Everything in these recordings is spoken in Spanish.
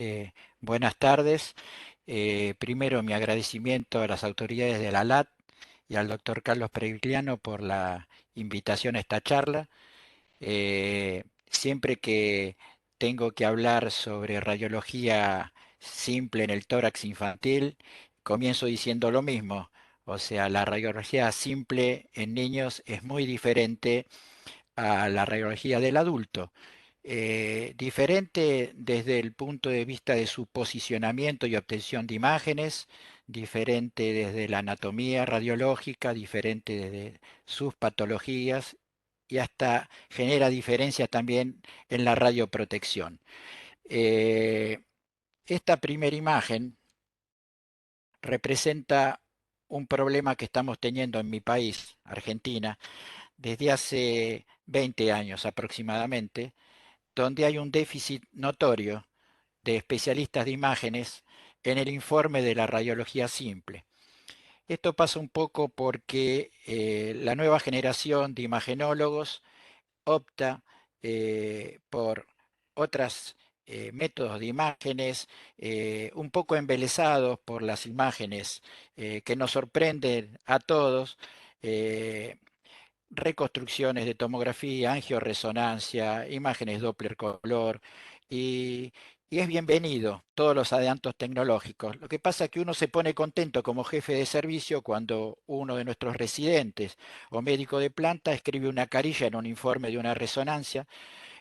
Eh, Buenas tardes. Primero mi agradecimiento a las autoridades de la ALAT y al doctor Carlos Pregliano por la invitación a esta charla. Siempre que tengo que hablar sobre radiología simple en el tórax infantil, comienzo diciendo lo mismo. O sea, la radiología simple en niños es muy diferente a la radiología del adulto. Diferente desde el punto de vista de su posicionamiento y obtención de imágenes, diferente desde la anatomía radiológica, diferente desde sus patologías y hasta genera diferencias también en la radioprotección. Eh, Esta primera imagen representa un problema que estamos teniendo en mi país, Argentina, desde hace 20 años aproximadamente, donde hay un déficit notorio de especialistas de imágenes en el informe de la radiología simple. Esto pasa un poco porque la nueva generación de imagenólogos opta por otros métodos de imágenes, un poco embelesados por las imágenes que nos sorprenden a todos, eh, reconstrucciones de tomografía, angioresonancia, imágenes Doppler color y, y es bienvenido todos los adelantos tecnológicos. Lo que pasa es que uno se pone contento como jefe de servicio cuando uno de nuestros residentes o médico de planta escribe una carilla en un informe de una resonancia,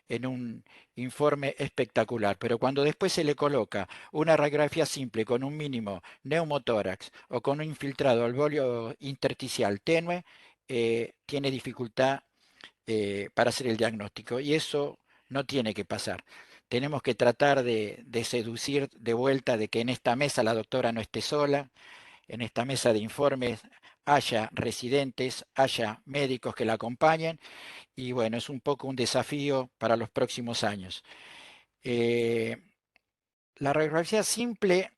en un informe espectacular, pero cuando después se le coloca una radiografía simple con un mínimo neumotórax o con un infiltrado alveolio intersticial tenue, tiene dificultad para hacer el diagnóstico y eso no tiene que pasar. Tenemos que tratar de seducir de vuelta de que en esta mesa la doctora no esté sola, en esta mesa de informes haya residentes, haya médicos que la acompañen y bueno, es un poco un desafío para los próximos años. Eh, la radiografía simple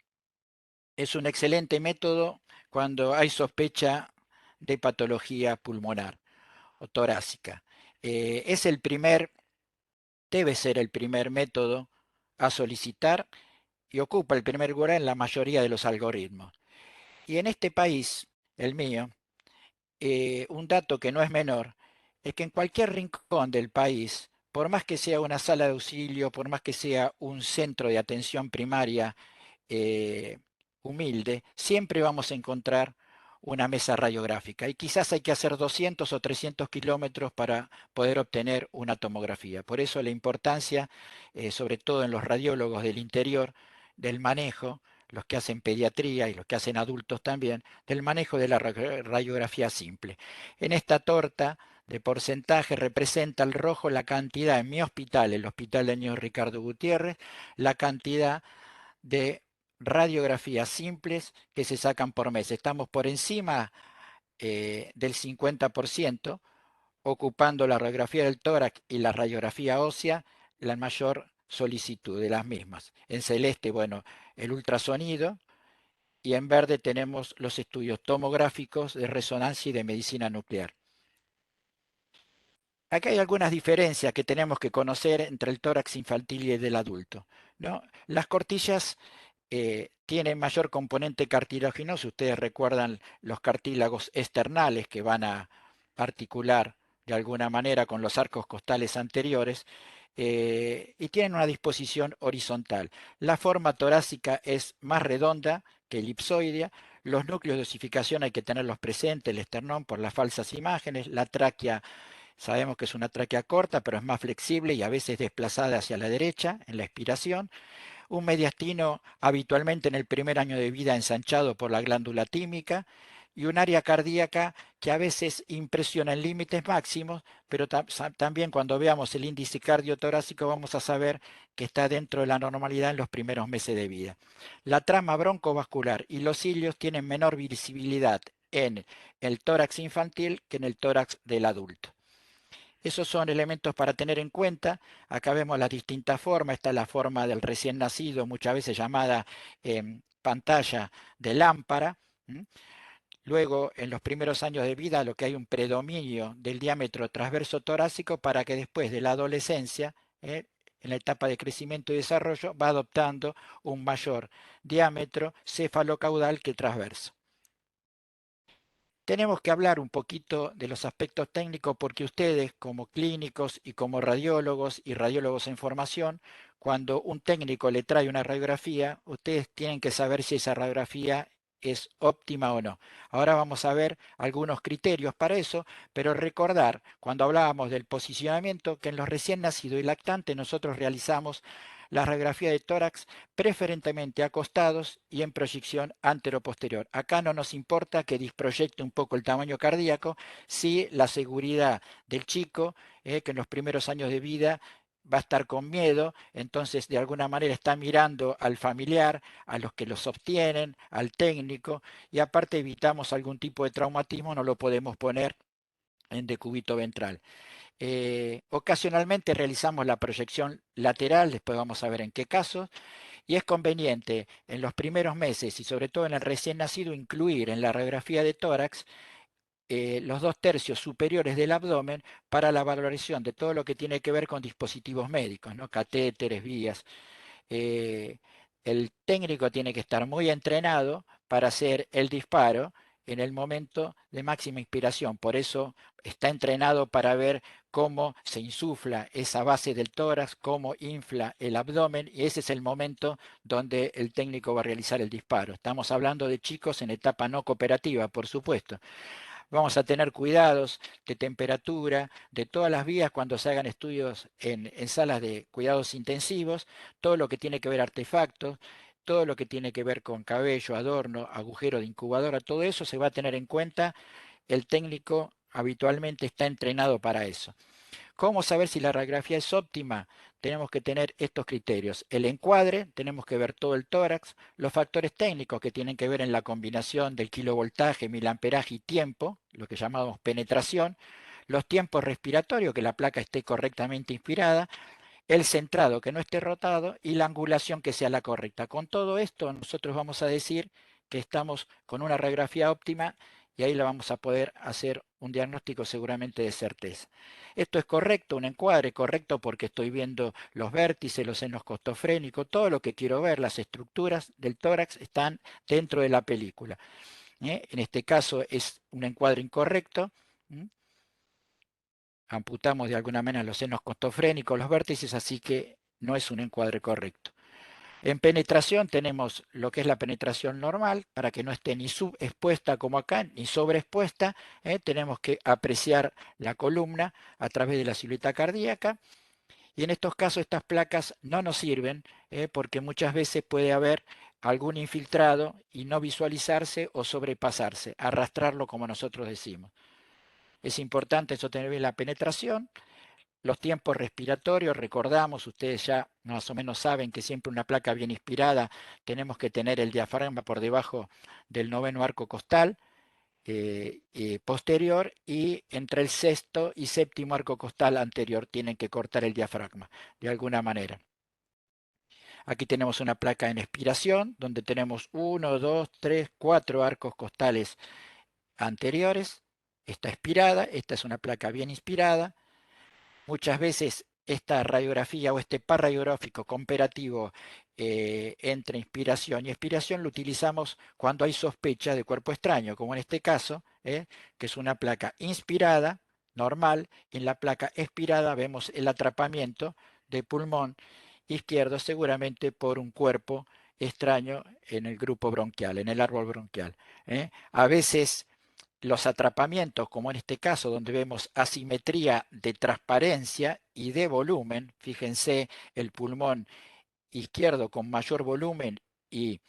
es un excelente método cuando hay sospecha de patología pulmonar o torácica. Es el primer, debe ser el primer método a solicitar y ocupa el primer lugar en la mayoría de los algoritmos. Y en este país, el mío, un dato que no es menor, es que en cualquier rincón del país, por más que sea una sala de auxilio, por más que sea un centro de atención primaria eh, humilde, siempre vamos a encontrar una mesa radiográfica y quizás hay que hacer 200 o 300 kilómetros para poder obtener una tomografía. Por eso la importancia, sobre todo en los radiólogos del interior, del manejo, los que hacen pediatría y los que hacen adultos también, del manejo de la radiografía simple. En esta torta de porcentaje representa el rojo la cantidad en mi hospital, el Hospital de Niños Ricardo Gutiérrez, la cantidad de radiografías simples que se sacan por mes. Estamos por encima del 50%, ocupando la radiografía del tórax y la radiografía ósea, la mayor solicitud de las mismas. En celeste, bueno, el ultrasonido, y en verde tenemos los estudios tomográficos de resonancia y de medicina nuclear. Acá hay algunas diferencias que tenemos que conocer entre el tórax infantil y el del adulto, ¿no? Las cortillas tienen mayor componente cartilaginoso. Ustedes recuerdan los cartílagos externales que van a articular de alguna manera con los arcos costales anteriores y tienen una disposición horizontal. La forma torácica es más redonda que elipsoidea. Los núcleos de osificación hay que tenerlos presentes, el esternón por las falsas imágenes, la tráquea. Sabemos que es una tráquea corta, pero es más flexible y a veces desplazada hacia la derecha en la expiración. Un mediastino habitualmente en el primer año de vida ensanchado por la glándula tímica y un área cardíaca que a veces impresiona en límites máximos, pero también cuando veamos el índice cardiotorácico vamos a saber que está dentro de la normalidad en los primeros meses de vida. La trama broncovascular y los cilios tienen menor visibilidad en el tórax infantil que en el tórax del adulto. Esos son elementos para tener en cuenta. Acá vemos las distintas formas. Está la forma del recién nacido, muchas veces llamada pantalla de lámpara. Luego, en los primeros años de vida, lo que hay un predominio del diámetro transverso torácico para que después de la adolescencia en la etapa de crecimiento y desarrollo, va adoptando un mayor diámetro cefalocaudal que transverso. Tenemos que hablar un poquito de los aspectos técnicos porque ustedes, como clínicos y como radiólogos y radiólogos en formación, cuando un técnico le trae una radiografía, ustedes tienen que saber si esa radiografía es óptima o no. Ahora vamos a ver algunos criterios para eso, pero recordar, cuando hablábamos del posicionamiento, que en los recién nacidos y lactantes nosotros realizamos la radiografía de tórax preferentemente acostados y en proyección antero-posterior. Acá no nos importa que disproyecte un poco el tamaño cardíaco, si la seguridad del chico, que en los primeros años de vida va a estar con miedo, entonces de alguna manera está mirando al familiar, a los que lo sostienen, al técnico, y aparte evitamos algún tipo de traumatismo, no lo podemos poner en decúbito ventral. Ocasionalmente realizamos la proyección lateral, después vamos a ver en qué casos, y es conveniente en los primeros meses y sobre todo en el recién nacido incluir en la radiografía de tórax los 2/3 superiores del abdomen para la valoración de todo lo que tiene que ver con dispositivos médicos, ¿no? Catéteres, vías. eh, el técnico tiene que estar muy entrenado para hacer el disparo en el momento de máxima inspiración. Por eso está entrenado para ver cómo se insufla esa base del tórax, cómo infla el abdomen, y ese es el momento donde el técnico va a realizar el disparo. Estamos hablando de chicos en etapa no cooperativa, por supuesto. Vamos a tener cuidados de temperatura, de todas las vías cuando se hagan estudios en salas de cuidados intensivos, todo lo que tiene que ver artefactos, todo lo que tiene que ver con cabello, adorno, agujero de incubadora, todo eso se va a tener en cuenta. El técnico habitualmente está entrenado para eso. ¿Cómo saber si la radiografía es óptima? Tenemos que tener estos criterios. El encuadre, tenemos que ver todo el tórax, los factores técnicos que tienen que ver en la combinación del kilovoltaje, miliamperaje y tiempo, lo que llamamos penetración, los tiempos respiratorios, que la placa esté correctamente inspirada, el centrado que no esté rotado y la angulación que sea la correcta. Con todo esto nosotros vamos a decir que estamos con una radiografía óptima y ahí la vamos a poder hacer un diagnóstico seguramente de certeza. Esto es correcto, un encuadre correcto porque estoy viendo los vértices, los senos costofrénicos, todo lo que quiero ver, las estructuras del tórax están dentro de la película. En este caso es un encuadre incorrecto. Amputamos de alguna manera los senos costofrénicos, los vértices, así que no es un encuadre correcto. En penetración tenemos lo que es la penetración normal, para que no esté ni subexpuesta como acá, ni sobreexpuesta. Tenemos que apreciar la columna a través de la silueta cardíaca. Y en estos casos estas placas no nos sirven porque muchas veces puede haber algún infiltrado y no visualizarse o sobrepasarse, arrastrarlo como nosotros decimos. Es importante eso tener bien la penetración. Los tiempos respiratorios, recordamos, ustedes ya más o menos saben que siempre una placa bien inspirada tenemos que tener el diafragma por debajo del noveno arco costal posterior, y entre el sexto y séptimo arco costal anterior tienen que cortar el diafragma de alguna manera. Aquí tenemos una placa en expiración donde tenemos 1, 2, 3, 4 arcos costales anteriores. Está expirada, esta es una placa bien inspirada. Muchas veces esta radiografía o este par radiográfico comparativo entre inspiración y expiración lo utilizamos cuando hay sospecha de cuerpo extraño, como en este caso, que es una placa inspirada, normal, y en la placa expirada vemos el atrapamiento de pulmón izquierdo, seguramente por un cuerpo extraño en el grupo bronquial, en el árbol bronquial. A veces los atrapamientos, como en este caso, donde vemos asimetría de transparencia y de volumen, fíjense el pulmón izquierdo con mayor volumen y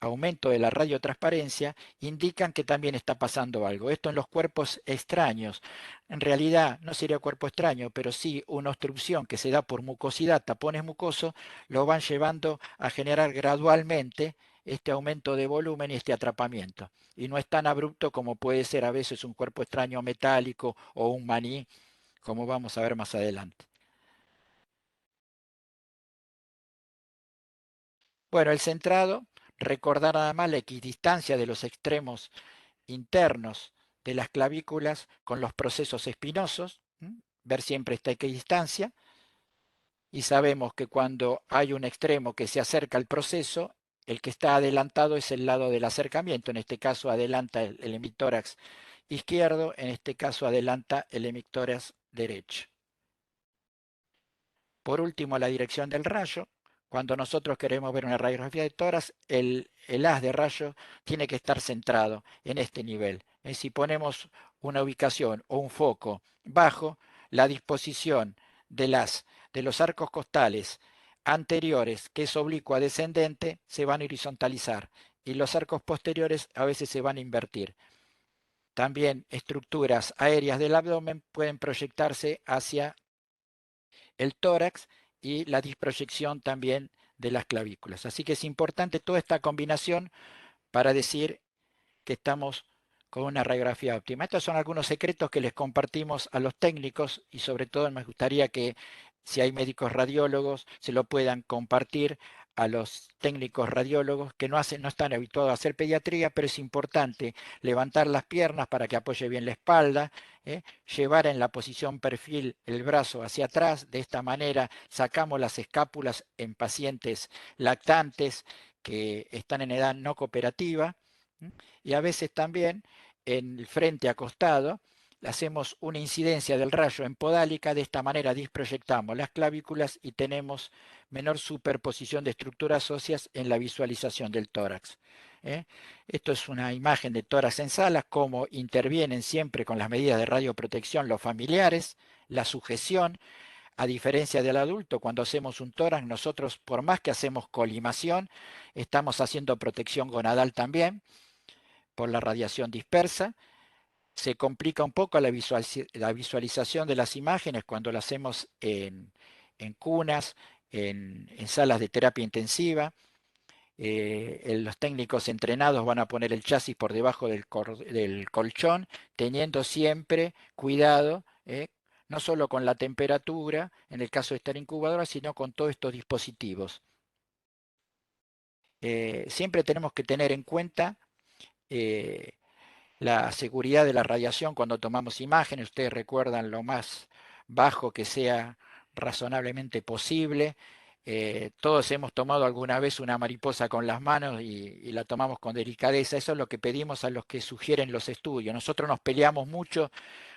aumento de la radiotransparencia, indican que también está pasando algo. Esto en los cuerpos extraños. En realidad no sería cuerpo extraño, pero sí una obstrucción que se da por mucosidad, tapones mucosos, lo van llevando a generar gradualmente este aumento de volumen y este atrapamiento. Y no es tan abrupto como puede ser a veces un cuerpo extraño metálico o un maní, como vamos a ver más adelante. Bueno, el centrado, recordar nada más la equidistancia de los extremos internos de las clavículas con los procesos espinosos, ver siempre esta equidistancia. y sabemos que cuando hay un extremo que se acerca al proceso, el que está adelantado es el lado del acercamiento. En este caso adelanta el hemitórax izquierdo, en este caso adelanta el hemitórax derecho. Por último, la dirección del rayo. Cuando nosotros queremos ver una radiografía de tórax, el haz de rayo tiene que estar centrado en este nivel. Si ponemos una ubicación o un foco bajo, la disposición de los arcos costales anteriores, que es oblicua descendente, se van a horizontalizar y los arcos posteriores a veces se van a invertir. También estructuras aéreas del abdomen pueden proyectarse hacia el tórax y la disproyección también de las clavículas. Así que es importante toda esta combinación para decir que estamos con una radiografía óptima. Estos son algunos secretos que les compartimos a los técnicos y sobre todo me gustaría que si hay médicos radiólogos se lo puedan compartir a los técnicos radiólogos que no están habituados a hacer pediatría, pero es importante levantar las piernas para que apoye bien la espalda, llevar en la posición perfil el brazo hacia atrás, de esta manera sacamos las escápulas en pacientes lactantes que están en edad no cooperativa, y a veces también en el frente acostado hacemos una incidencia del rayo en podálica, de esta manera disproyectamos las clavículas y tenemos menor superposición de estructuras óseas en la visualización del tórax. Esto es una imagen de tórax en sala, cómo intervienen siempre con las medidas de radioprotección los familiares, la sujeción. A diferencia del adulto, cuando hacemos un tórax, nosotros por más que hacemos colimación, estamos haciendo protección gonadal también por la radiación dispersa. Se complica un poco la visualización de las imágenes cuando lo hacemos en cunas, en salas de terapia intensiva. Los técnicos entrenados van a poner el chasis por debajo del colchón, teniendo siempre cuidado, no solo con la temperatura, en el caso de estar incubadora, sino con todos estos dispositivos. Siempre tenemos que tener en cuenta eh, la seguridad de la radiación cuando tomamos imágenes. Ustedes recuerdan lo más bajo que sea razonablemente posible. Todos hemos tomado alguna vez una mariposa con las manos y la tomamos con delicadeza. Eso es lo que pedimos a los que sugieren los estudios. Nosotros nos peleamos mucho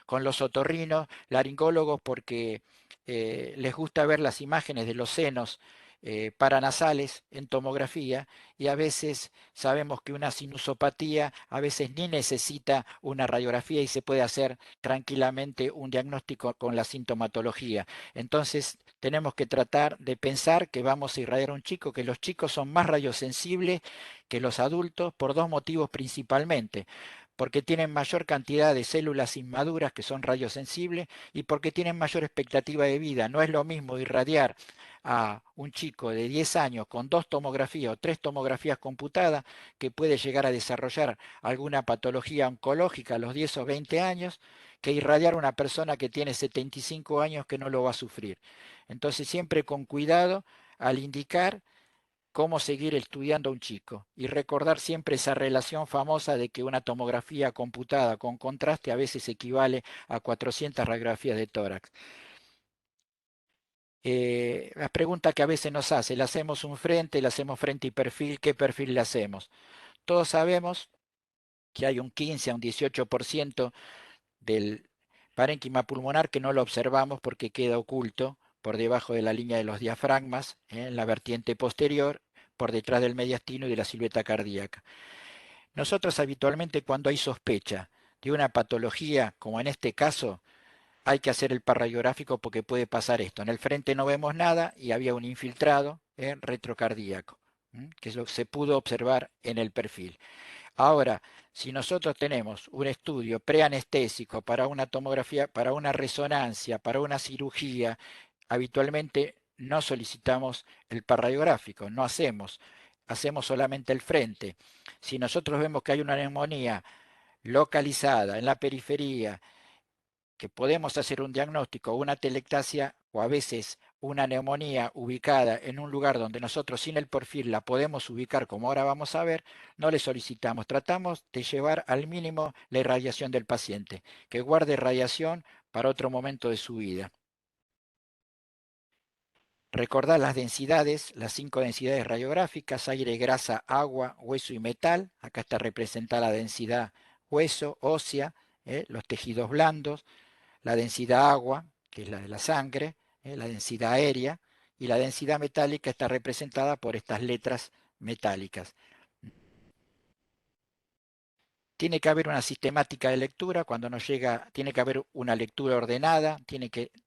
con los otorrinos, laringólogos, porque les gusta ver las imágenes de los senos paranasales en tomografía y a veces sabemos que una sinusopatía a veces ni necesita una radiografía y se puede hacer tranquilamente un diagnóstico con la sintomatología. Entonces tenemos que tratar de pensar que vamos a irradiar a un chico, que los chicos son más radiosensibles que los adultos por dos motivos principalmente: porque tienen mayor cantidad de células inmaduras que son radiosensibles y porque tienen mayor expectativa de vida. No es lo mismo irradiar a un chico de 10 años con dos tomografías o tres tomografías computadas que puede llegar a desarrollar alguna patología oncológica a los 10 o 20 años, que irradiar a una persona que tiene 75 años que no lo va a sufrir. Entonces siempre con cuidado al indicar cómo seguir estudiando a un chico y recordar siempre esa relación famosa de que una tomografía computada con contraste a veces equivale a 400 radiografías de tórax. La pregunta que a veces nos hace: ¿le hacemos un frente, le hacemos frente y perfil? ¿Qué perfil le hacemos? Todos sabemos que hay un 15 a un 18% del parénquima pulmonar que no lo observamos porque queda oculto por debajo de la línea de los diafragmas, en la vertiente posterior, por detrás del mediastino y de la silueta cardíaca. Nosotros habitualmente, cuando hay sospecha de una patología, como en este caso, hay que hacer el parradiográfico porque puede pasar esto. En el frente no vemos nada y había un infiltrado retrocardíaco, que es lo que se pudo observar en el perfil. Ahora, si nosotros tenemos un estudio preanestésico para una tomografía, para una resonancia, para una cirugía, habitualmente no solicitamos el parradiográfico, no hacemos solamente el frente. Si nosotros vemos que hay una neumonía localizada en la periferia, que podemos hacer un diagnóstico, una telectasia o a veces una neumonía ubicada en un lugar donde nosotros sin el perfil la podemos ubicar, como ahora vamos a ver, no le solicitamos. Tratamos de llevar al mínimo la irradiación del paciente, que guarde radiación para otro momento de su vida. Recordar las densidades, las 5 densidades radiográficas: aire, grasa, agua, hueso y metal. Acá está representada la densidad hueso, ósea, los tejidos blandos, la densidad agua, que es la de la sangre, la densidad aérea, y la densidad metálica está representada por estas letras metálicas. Tiene que haber una sistemática de lectura. Cuando nos llega, tiene que haber una lectura ordenada,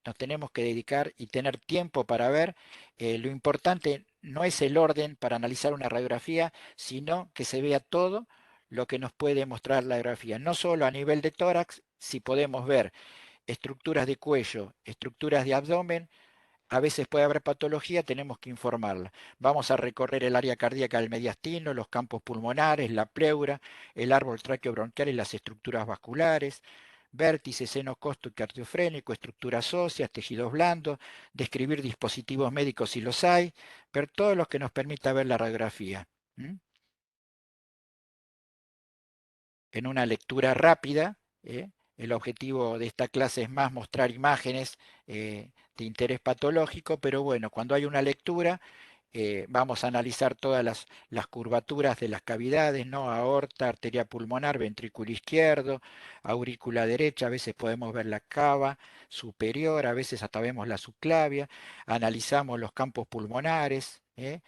nos tenemos que dedicar y tener tiempo para ver. Lo importante no es el orden para analizar una radiografía, sino que se vea todo lo que nos puede mostrar la radiografía, no solo a nivel de tórax. Si podemos ver estructuras de cuello, estructuras de abdomen, a veces puede haber patología, tenemos que informarla. Vamos a recorrer el área cardíaca del mediastino, los campos pulmonares, la pleura, el árbol traqueobronquial y las estructuras vasculares, vértices, seno, costo y cardiofrénico, estructuras óseas, tejidos blandos, describir dispositivos médicos si los hay, ver todo lo que nos permita ver la radiografía. ¿Mm? En una lectura rápida. El objetivo de esta clase es más mostrar imágenes de interés patológico, pero bueno, cuando hay una lectura, vamos a analizar todas las curvaturas de las cavidades, ¿no? Aorta, arteria pulmonar, ventrículo izquierdo, aurícula derecha, a veces podemos ver la cava superior, a veces hasta vemos la subclavia. Analizamos los campos pulmonares, en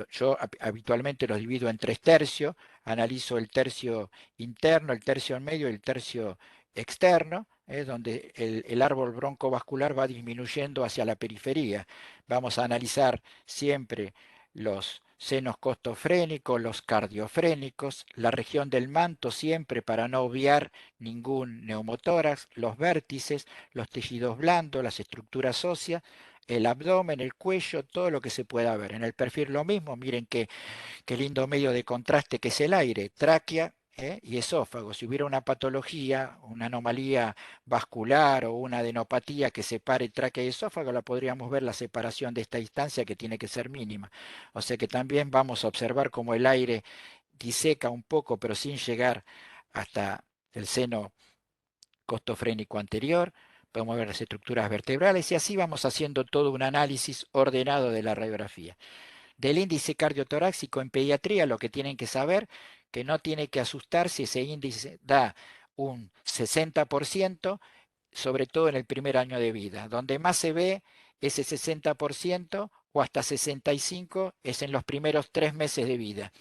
yo habitualmente los divido en 3 tercios. Analizo el tercio interno, el tercio en medio y el tercio externo, donde el árbol broncovascular va disminuyendo hacia la periferia. Vamos a analizar siempre los senos costofrénicos, los cardiofrénicos, la región del manto siempre para no obviar ningún neumotórax, los vértices, los tejidos blandos, las estructuras óseas, el abdomen, el cuello, todo lo que se pueda ver. En el perfil lo mismo, miren qué lindo medio de contraste que es el aire, tráquea, y esófago. Si hubiera una patología, una anomalía vascular o una adenopatía que separe tráquea y esófago, la podríamos ver la separación de esta distancia, que tiene que ser mínima. O sea que también vamos a observar cómo el aire diseca un poco, pero sin llegar hasta el seno costofrénico anterior. Podemos ver las estructuras vertebrales y así vamos haciendo todo un análisis ordenado de la radiografía. Del índice cardiotorácico en pediatría, lo que tienen que saber, que no tiene que asustar si ese índice da un 60%, sobre todo en el primer año de vida. Donde más se ve ese 60% o hasta 65% es en los primeros 3 meses de vida.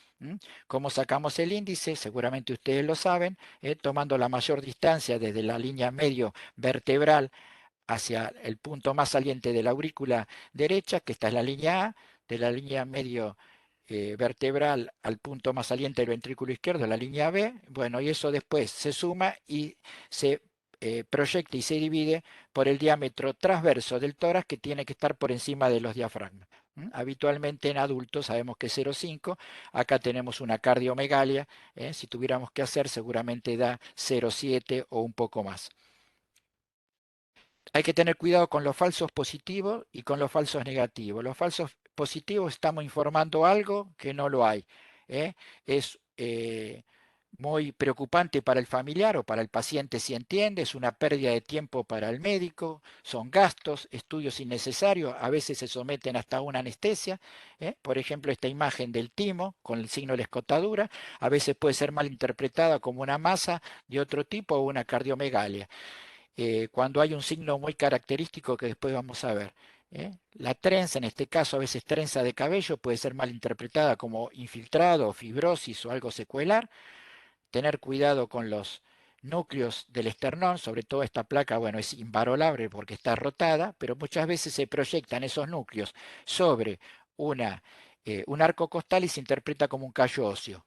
¿Cómo sacamos el índice? Seguramente ustedes lo saben, tomando la mayor distancia desde la línea medio vertebral hacia el punto más saliente de la aurícula derecha, que esta es la línea A, de la línea medio vertebral al punto más saliente del ventrículo izquierdo, la línea B. Bueno, y eso después se suma y se proyecta y se divide por el diámetro transverso del tórax, que tiene que estar por encima de los diafragmas. Habitualmente en adultos sabemos que es 0,5. Acá tenemos una cardiomegalia. Si tuviéramos que hacer, seguramente da 0,7 o un poco más. Hay que tener cuidado con los falsos positivos y con los falsos negativos. Los falsos positivos, estamos informando algo que no lo hay. Es muy preocupante para el familiar o para el paciente si entiende, es una pérdida de tiempo para el médico, son gastos, estudios innecesarios, a veces se someten hasta una anestesia. Por ejemplo, esta imagen del timo con el signo de la escotadura, a veces puede ser mal interpretada como una masa de otro tipo o una cardiomegalia, cuando hay un signo muy característico que después vamos a ver. La trenza, en este caso a veces trenza de cabello, puede ser mal interpretada como infiltrado, fibrosis o algo secuelar. Tener cuidado con los núcleos del esternón, sobre todo esta placa, bueno, es invalorable porque está rotada, pero muchas veces se proyectan esos núcleos sobre un arco costal y se interpreta como un callo óseo.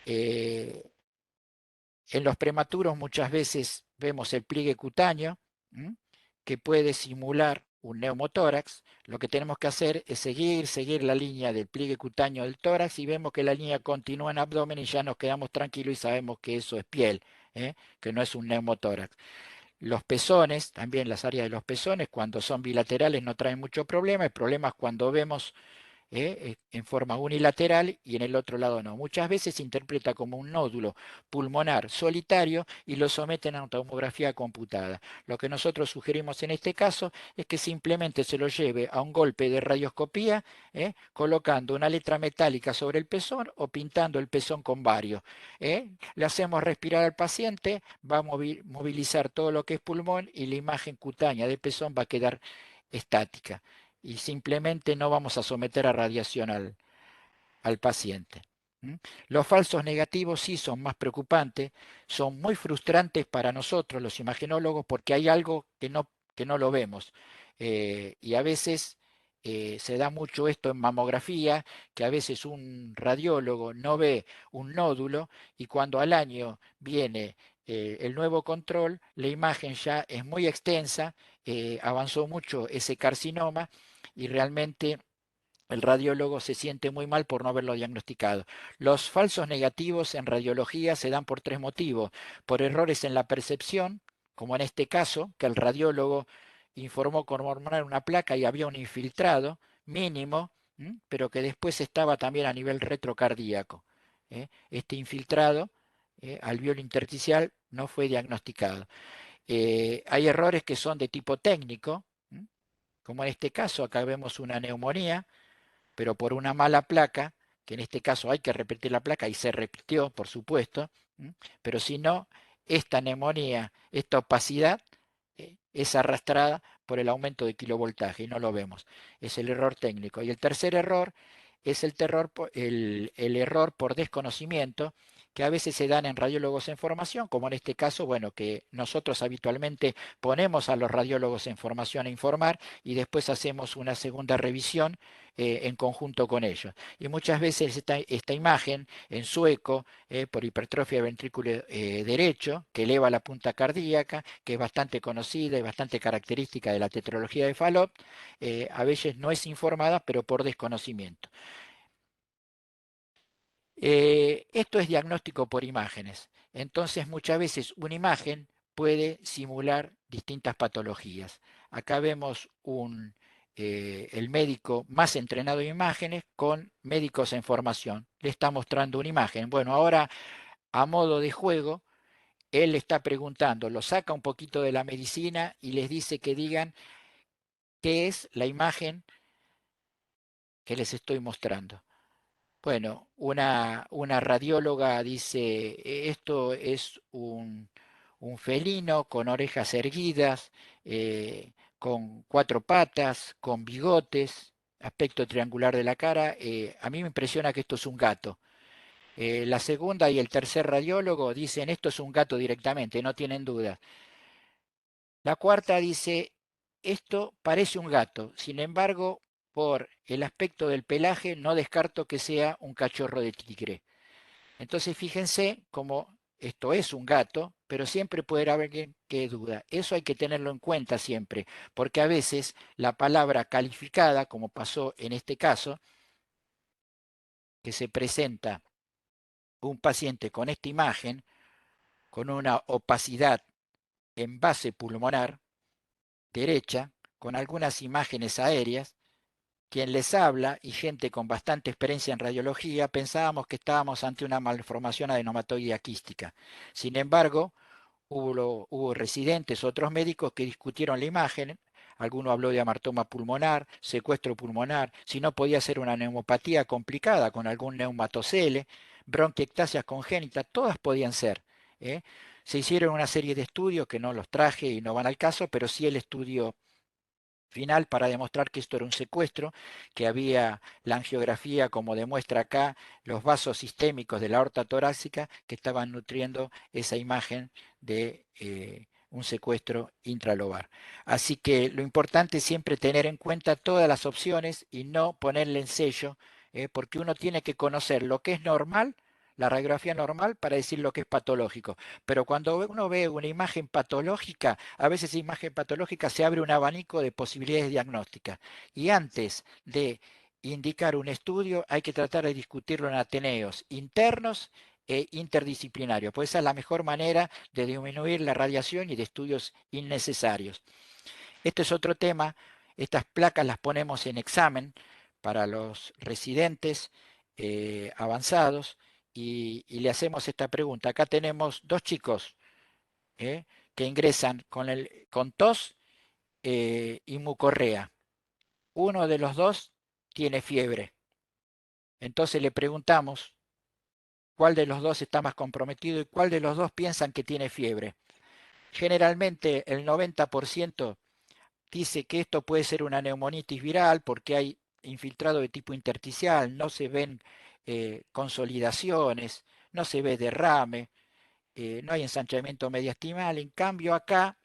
Eh, en los prematuros muchas veces vemos el pliegue cutáneo, que puede simular un neumotórax. Lo que tenemos que hacer es seguir la línea del pliegue cutáneo del tórax, y vemos que la línea continúa en abdomen y ya nos quedamos tranquilos y sabemos que eso es piel, que no es un neumotórax. Los pezones, también las áreas de los pezones, cuando son bilaterales no traen mucho problema. El problema es cuando vemos en forma unilateral y en el otro lado no. Muchas veces se interpreta como un nódulo pulmonar solitario y lo someten a una tomografía computada. Lo que nosotros sugerimos en este caso es que simplemente se lo lleve a un golpe de radioscopía, colocando una letra metálica sobre el pezón o pintando el pezón con bario. Le hacemos respirar al paciente, va a movilizar todo lo que es pulmón y la imagen cutánea de pezón va a quedar estática y simplemente no vamos a someter a radiación al paciente. ¿Mm? Los falsos negativos sí son más preocupantes, son muy frustrantes para nosotros los imagenólogos porque hay algo que no lo vemos. Y a veces se da mucho esto en mamografía, que a veces un radiólogo no ve un nódulo y cuando al año viene el nuevo control, la imagen ya es muy extensa, avanzó mucho ese carcinoma y realmente el radiólogo se siente muy mal por no haberlo diagnosticado. Los falsos negativos en radiología se dan por tres motivos: por errores en la percepción, como en este caso, que el radiólogo informó con hormonal una placa y había un infiltrado mínimo, pero que después estaba también a nivel retrocardíaco. Este infiltrado alveolo intersticial no fue diagnosticado. Hay errores que son de tipo técnico, como en este caso, acá vemos una neumonía pero por una mala placa, que en este caso hay que repetir la placa y se repitió, por supuesto, pero si no, esta neumonía, esta opacidad, es arrastrada por el aumento de kilovoltaje y no lo vemos. Es el error técnico. Y el tercer error es el error por desconocimiento, que a veces se dan en radiólogos en formación, como en este caso, bueno, que nosotros habitualmente ponemos a los radiólogos en formación a informar y después hacemos una segunda revisión en conjunto con ellos. Y muchas veces esta imagen en sueco, por hipertrofia del ventrículo derecho, que eleva la punta cardíaca, que es bastante conocida y bastante característica de la tetralogía de Fallot, a veces no es informada, pero por desconocimiento. Esto es diagnóstico por imágenes. Entonces, muchas veces una imagen puede simular distintas patologías. Acá vemos el médico más entrenado en imágenes con médicos en formación. Le está mostrando una imagen. Bueno, ahora a modo de juego, él le está preguntando, lo saca un poquito de la medicina y les dice que digan qué es la imagen que les estoy mostrando. Bueno, una radióloga dice, esto es un felino con orejas erguidas, con cuatro patas, con bigotes, aspecto triangular de la cara. A mí me impresiona que esto es un gato. La segunda y el tercer radiólogo dicen, esto es un gato directamente, no tienen duda. La cuarta dice, esto parece un gato, sin embargo, por el aspecto del pelaje no descarto que sea un cachorro de tigre. Entonces fíjense cómo esto es un gato, pero siempre puede haber alguien que duda. Eso hay que tenerlo en cuenta siempre, porque a veces la palabra calificada, como pasó en este caso, que se presenta un paciente con esta imagen, con una opacidad en base pulmonar derecha, con algunas imágenes aéreas, quien les habla y gente con bastante experiencia en radiología pensábamos que estábamos ante una malformación adenomatoidea quística. Sin embargo, hubo residentes, otros médicos que discutieron la imagen. Alguno habló de amartoma pulmonar, secuestro pulmonar, si no podía ser una neumopatía complicada con algún neumatocele, bronquiectasias congénitas, todas podían ser. ¿eh? Se hicieron una serie de estudios que no los traje y no van al caso, pero sí el estudio final para demostrar que esto era un secuestro, que había la angiografía, como demuestra acá, los vasos sistémicos de la aorta torácica que estaban nutriendo esa imagen de un secuestro intralobar. Así que lo importante es siempre tener en cuenta todas las opciones y no ponerle en sello, porque uno tiene que conocer lo que es normal, la radiografía normal, para decir lo que es patológico. Pero cuando uno ve una imagen patológica, a veces esa imagen patológica se abre un abanico de posibilidades diagnósticas. Y antes de indicar un estudio, hay que tratar de discutirlo en ateneos internos e interdisciplinarios, pues esa es la mejor manera de disminuir la radiación y de estudios innecesarios. Este es otro tema, estas placas las ponemos en examen para los residentes avanzados y le hacemos esta pregunta. Acá tenemos dos chicos que ingresan con tos y mucorrea. Uno de los dos tiene fiebre. Entonces le preguntamos cuál de los dos está más comprometido y cuál de los dos piensan que tiene fiebre. Generalmente el 90% dice que esto puede ser una neumonitis viral porque hay infiltrado de tipo intersticial, no se ven consolidaciones, no se ve derrame, no hay ensanchamiento mediastimal. En cambio acá,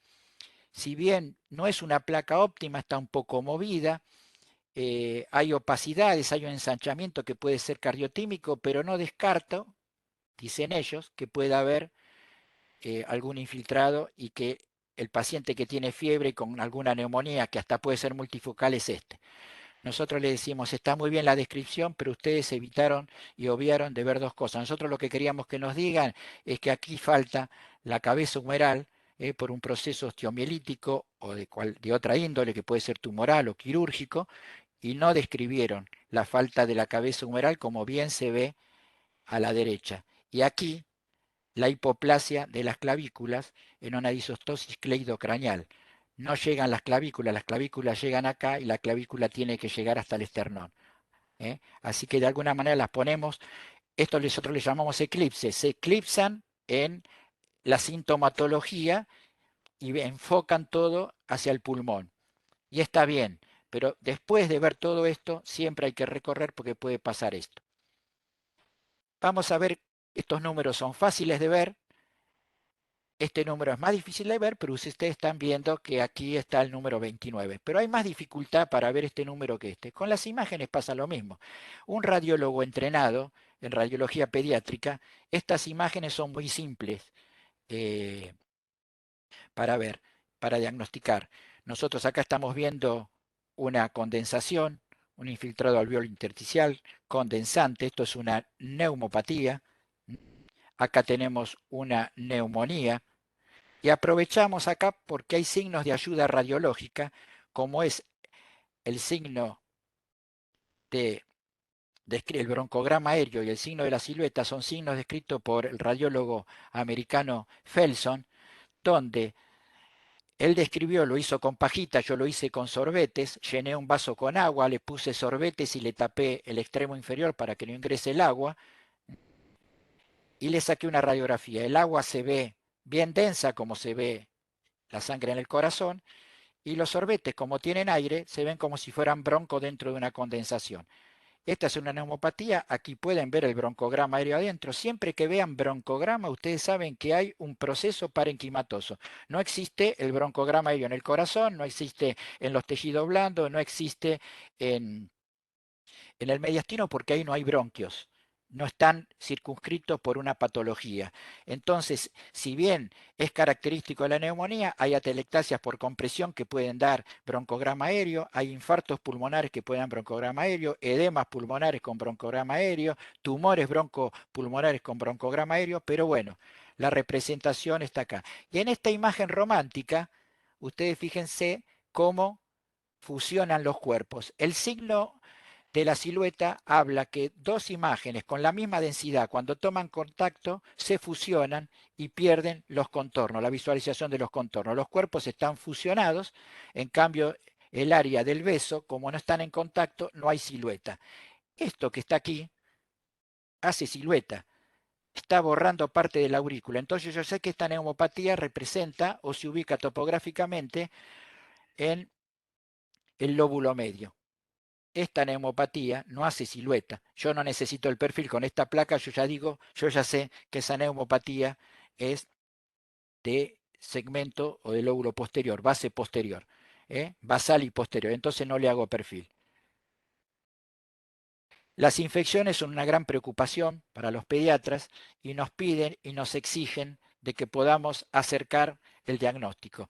si bien no es una placa óptima, está un poco movida, hay opacidades, hay un ensanchamiento que puede ser cardiotímico, pero no descarto, dicen ellos, que pueda haber algún infiltrado y que el paciente que tiene fiebre con alguna neumonía, que hasta puede ser multifocal, es este. Nosotros le decimos, está muy bien la descripción, pero ustedes evitaron y obviaron de ver dos cosas. Nosotros lo que queríamos que nos digan es que aquí falta la cabeza humeral por un proceso osteomielítico o de otra índole, que puede ser tumoral o quirúrgico, y no describieron la falta de la cabeza humeral como bien se ve a la derecha. Y aquí la hipoplasia de las clavículas en una disostosis cleidocraneal. No llegan las clavículas llegan acá y la clavícula tiene que llegar hasta el esternón. Así que de alguna manera las ponemos, esto nosotros le llamamos eclipses, se eclipsan en la sintomatología y enfocan todo hacia el pulmón. Y está bien, pero después de ver todo esto, siempre hay que recorrer porque puede pasar esto. Vamos a ver, estos números son fáciles de ver. Este número es más difícil de ver, pero ustedes están viendo que aquí está el número 29. Pero hay más dificultad para ver este número que este. Con las imágenes pasa lo mismo. Un radiólogo entrenado en radiología pediátrica, estas imágenes son muy simples eh, para ver, para diagnosticar. Nosotros acá estamos viendo una condensación, un infiltrado alveolo intersticial, condensante, esto es una neumopatía. Acá tenemos una neumonía. Y aprovechamos acá porque hay signos de ayuda radiológica, como es el signo de, el broncograma aéreo y el signo de la silueta, son signos descritos por el radiólogo americano Felson, donde él describió, lo hizo con pajita, yo lo hice con sorbetes, llené un vaso con agua, le puse sorbetes y le tapé el extremo inferior para que no ingrese el agua y le saqué una radiografía. El agua se ve bien densa, como se ve la sangre en el corazón, y los sorbetes, como tienen aire, se ven como si fueran bronco dentro de una condensación. Esta es una neumopatía, aquí pueden ver el broncograma aéreo adentro. Siempre que vean broncograma, ustedes saben que hay un proceso parenquimatoso. No existe el broncograma aéreo en el corazón, no existe en los tejidos blandos, no existe en el mediastino porque ahí no hay bronquios, no están circunscritos por una patología. Entonces, si bien es característico de la neumonía, hay atelectasias por compresión que pueden dar broncograma aéreo, hay infartos pulmonares que pueden dar broncograma aéreo, edemas pulmonares con broncograma aéreo, tumores broncopulmonares con broncograma aéreo, pero bueno, la representación está acá. Y en esta imagen romántica, ustedes fíjense cómo fusionan los cuerpos. El signo de la silueta habla que dos imágenes con la misma densidad, cuando toman contacto, se fusionan y pierden los contornos, la visualización de los contornos. Los cuerpos están fusionados, en cambio el área del beso, como no están en contacto, no hay silueta. Esto que está aquí hace silueta, está borrando parte de la aurícula. Entonces yo sé que esta neumopatía representa o se ubica topográficamente en el lóbulo medio. Esta neumopatía no hace silueta. Yo no necesito el perfil con esta placa, yo ya digo, yo ya sé que esa neumopatía es de segmento o de lóbulo posterior, base posterior, basal y posterior, entonces no le hago perfil. Las infecciones son una gran preocupación para los pediatras y nos piden y nos exigen de que podamos acercar el diagnóstico.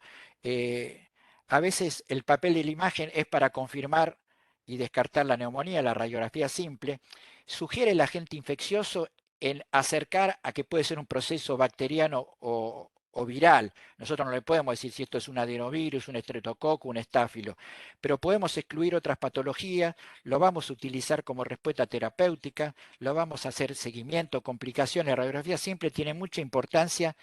A veces el papel de la imagen es para confirmar y descartar la neumonía, la radiografía simple. Sugiere el agente infeccioso en acercar a que puede ser un proceso bacteriano o o viral. Nosotros no le podemos decir si esto es un adenovirus, un estreptococo, un estáfilo, pero podemos excluir otras patologías, lo vamos a utilizar como respuesta terapéutica, lo vamos a hacer seguimiento, complicaciones, radiografía, siempre tiene mucha importancia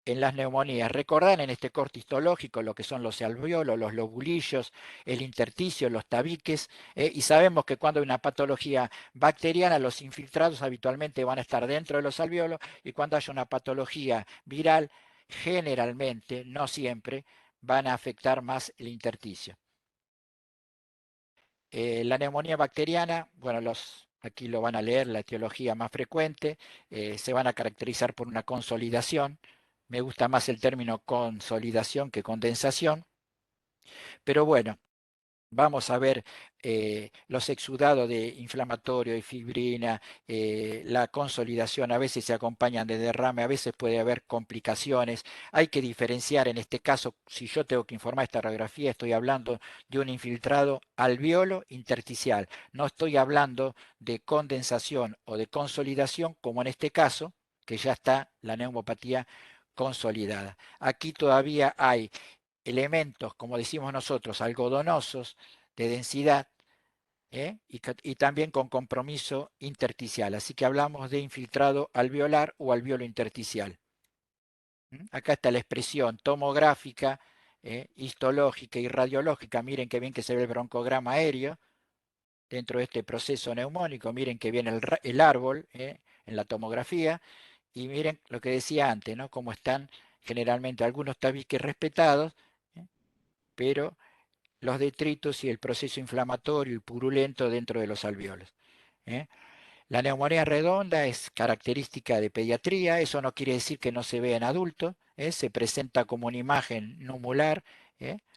en las neumonías. Recordar en este corte histológico lo que son los alveolos, los lobulillos, el intersticio, los tabiques, y sabemos que cuando hay una patología bacteriana, los infiltrados habitualmente van a estar dentro de los alveolos, y cuando haya una patología viral, generalmente, no siempre, van a afectar más el intersticio. La neumonía bacteriana, bueno, aquí lo van a leer, la etiología más frecuente, se van a caracterizar por una consolidación. Me gusta más el término consolidación que condensación, pero bueno, vamos a ver los exudados de inflamatorio y fibrina, la consolidación, a veces se acompañan de derrame, a veces puede haber complicaciones. Hay que diferenciar, en este caso, si yo tengo que informar esta radiografía, estoy hablando de un infiltrado alveolo intersticial. No estoy hablando de condensación o de consolidación, como en este caso, que ya está la neumopatía consolidada. Aquí todavía hay elementos, como decimos nosotros, algodonosos de densidad, y también con compromiso intersticial. Así que hablamos de infiltrado alveolar o alveolo intersticial. Acá está la expresión tomográfica, histológica y radiológica. Miren qué bien que se ve el broncograma aéreo dentro de este proceso neumónico. Miren que viene el árbol en la tomografía. Y miren lo que decía antes, ¿no? Cómo están generalmente algunos tabiques respetados, pero los detritos y el proceso inflamatorio y purulento dentro de los alveolos. ¿eh? La neumonía redonda es característica de pediatría, eso no quiere decir que no se vea en adultos, se presenta como una imagen numular,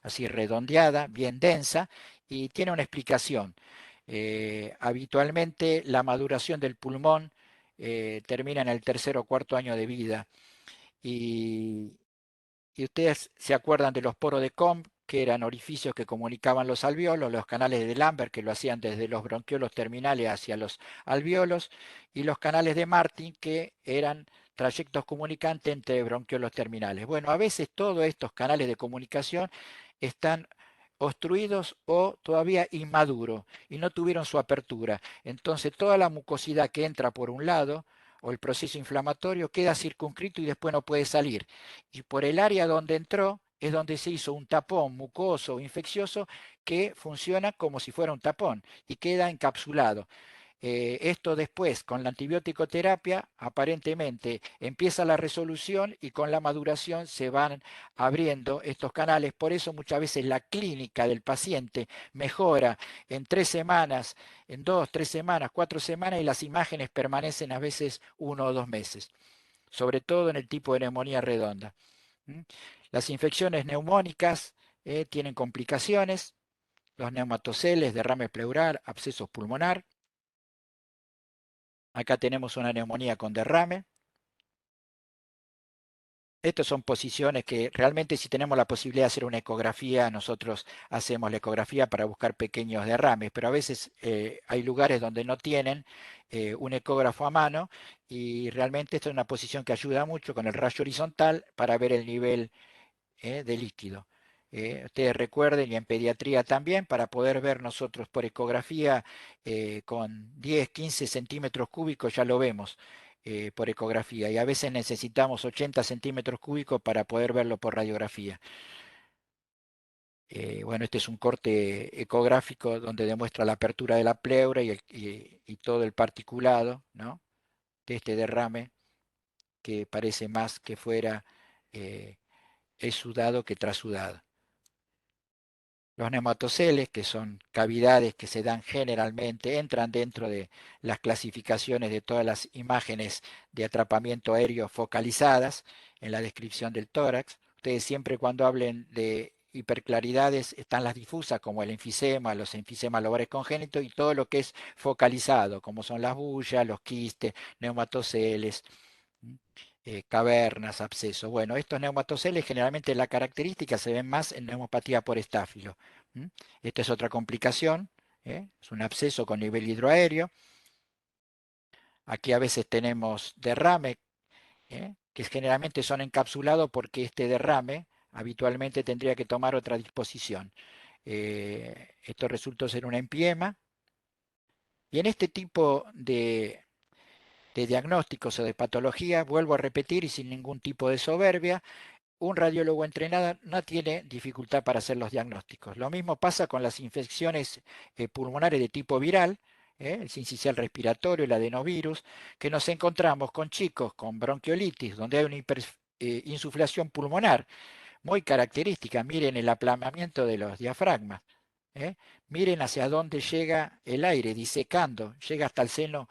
así redondeada, bien densa, y tiene una explicación. Habitualmente la maduración del pulmón termina en el tercer o cuarto año de vida, y, y ustedes se acuerdan de los poros de Combe, que eran orificios que comunicaban los alveolos, los canales de Lambert, que lo hacían desde los bronquiolos terminales hacia los alveolos, y los canales de Martin, que eran trayectos comunicantes entre bronquiolos terminales. Bueno, a veces todos estos canales de comunicación están obstruidos o todavía inmaduros y no tuvieron su apertura. Entonces toda la mucosidad que entra por un lado o el proceso inflamatorio queda circunscrito y después no puede salir, y por el área donde entró es donde se hizo un tapón mucoso o infeccioso que funciona como si fuera un tapón y queda encapsulado. Esto después, con la antibiótico terapia, aparentemente empieza la resolución y con la maduración se van abriendo estos canales. Por eso muchas veces la clínica del paciente mejora en 3 semanas, en 2, 3 semanas, 4 semanas, y las imágenes permanecen a veces 1 o 2 meses, sobre todo en el tipo de neumonía redonda. Las infecciones neumónicas tienen complicaciones, los neumatoceles, derrame pleural, abscesos pulmonar. Acá tenemos una neumonía con derrame. Estas son posiciones que realmente, si tenemos la posibilidad de hacer una ecografía, nosotros hacemos la ecografía para buscar pequeños derrames, pero a veces hay lugares donde no tienen un ecógrafo a mano, y realmente esta es una posición que ayuda mucho con el rayo horizontal para ver el nivel de líquido. Ustedes recuerden, y en pediatría también, para poder ver nosotros por ecografía con 10, 15 centímetros cúbicos ya lo vemos por ecografía, y a veces necesitamos 80 centímetros cúbicos para poder verlo por radiografía. Bueno, este es un corte ecográfico donde demuestra la apertura de la pleura y todo el particulado, ¿no?, de este derrame, que parece más que fuera exudado que trasudado. Los nematoceles, que son cavidades que se dan generalmente, entran dentro de las clasificaciones de todas las imágenes de atrapamiento aéreo focalizadas en la descripción del tórax. Ustedes siempre, cuando hablen de hiperclaridades, están las difusas, como el enfisema, los enfisemas lobares congénitos, y todo lo que es focalizado, como son las bullas, los quistes, neumatoceles, cavernas, abscesos. Bueno, estos neumatoceles, generalmente la característica se ven más en neumopatía por estáfilo. Esta es otra complicación, es un absceso con nivel hidroaéreo. Aquí a veces tenemos derrame, que generalmente son encapsulados porque este derrame habitualmente tendría que tomar otra disposición. Esto resultó ser un empiema, y en este tipo de diagnósticos o de patología, vuelvo a repetir y sin ningún tipo de soberbia, un radiólogo entrenado no tiene dificultad para hacer los diagnósticos. Lo mismo pasa con las infecciones pulmonares de tipo viral, el sincicial respiratorio, el adenovirus, que nos encontramos con chicos con bronquiolitis, donde hay una insuflación pulmonar muy característica. Miren el aplanamiento de los diafragmas. ¿eh? Miren hacia dónde llega el aire, disecando, llega hasta el seno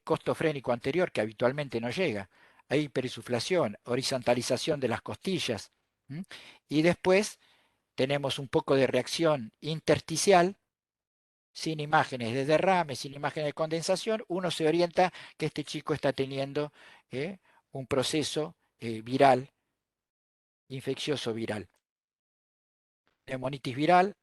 costofrénico anterior, que habitualmente no llega. Hay hiperinsuflación, horizontalización de las costillas. ¿m? Y después tenemos un poco de reacción intersticial, sin imágenes de derrame, sin imágenes de condensación. Uno se orienta que este chico está teniendo un proceso viral, infeccioso viral. Neumonitis viral.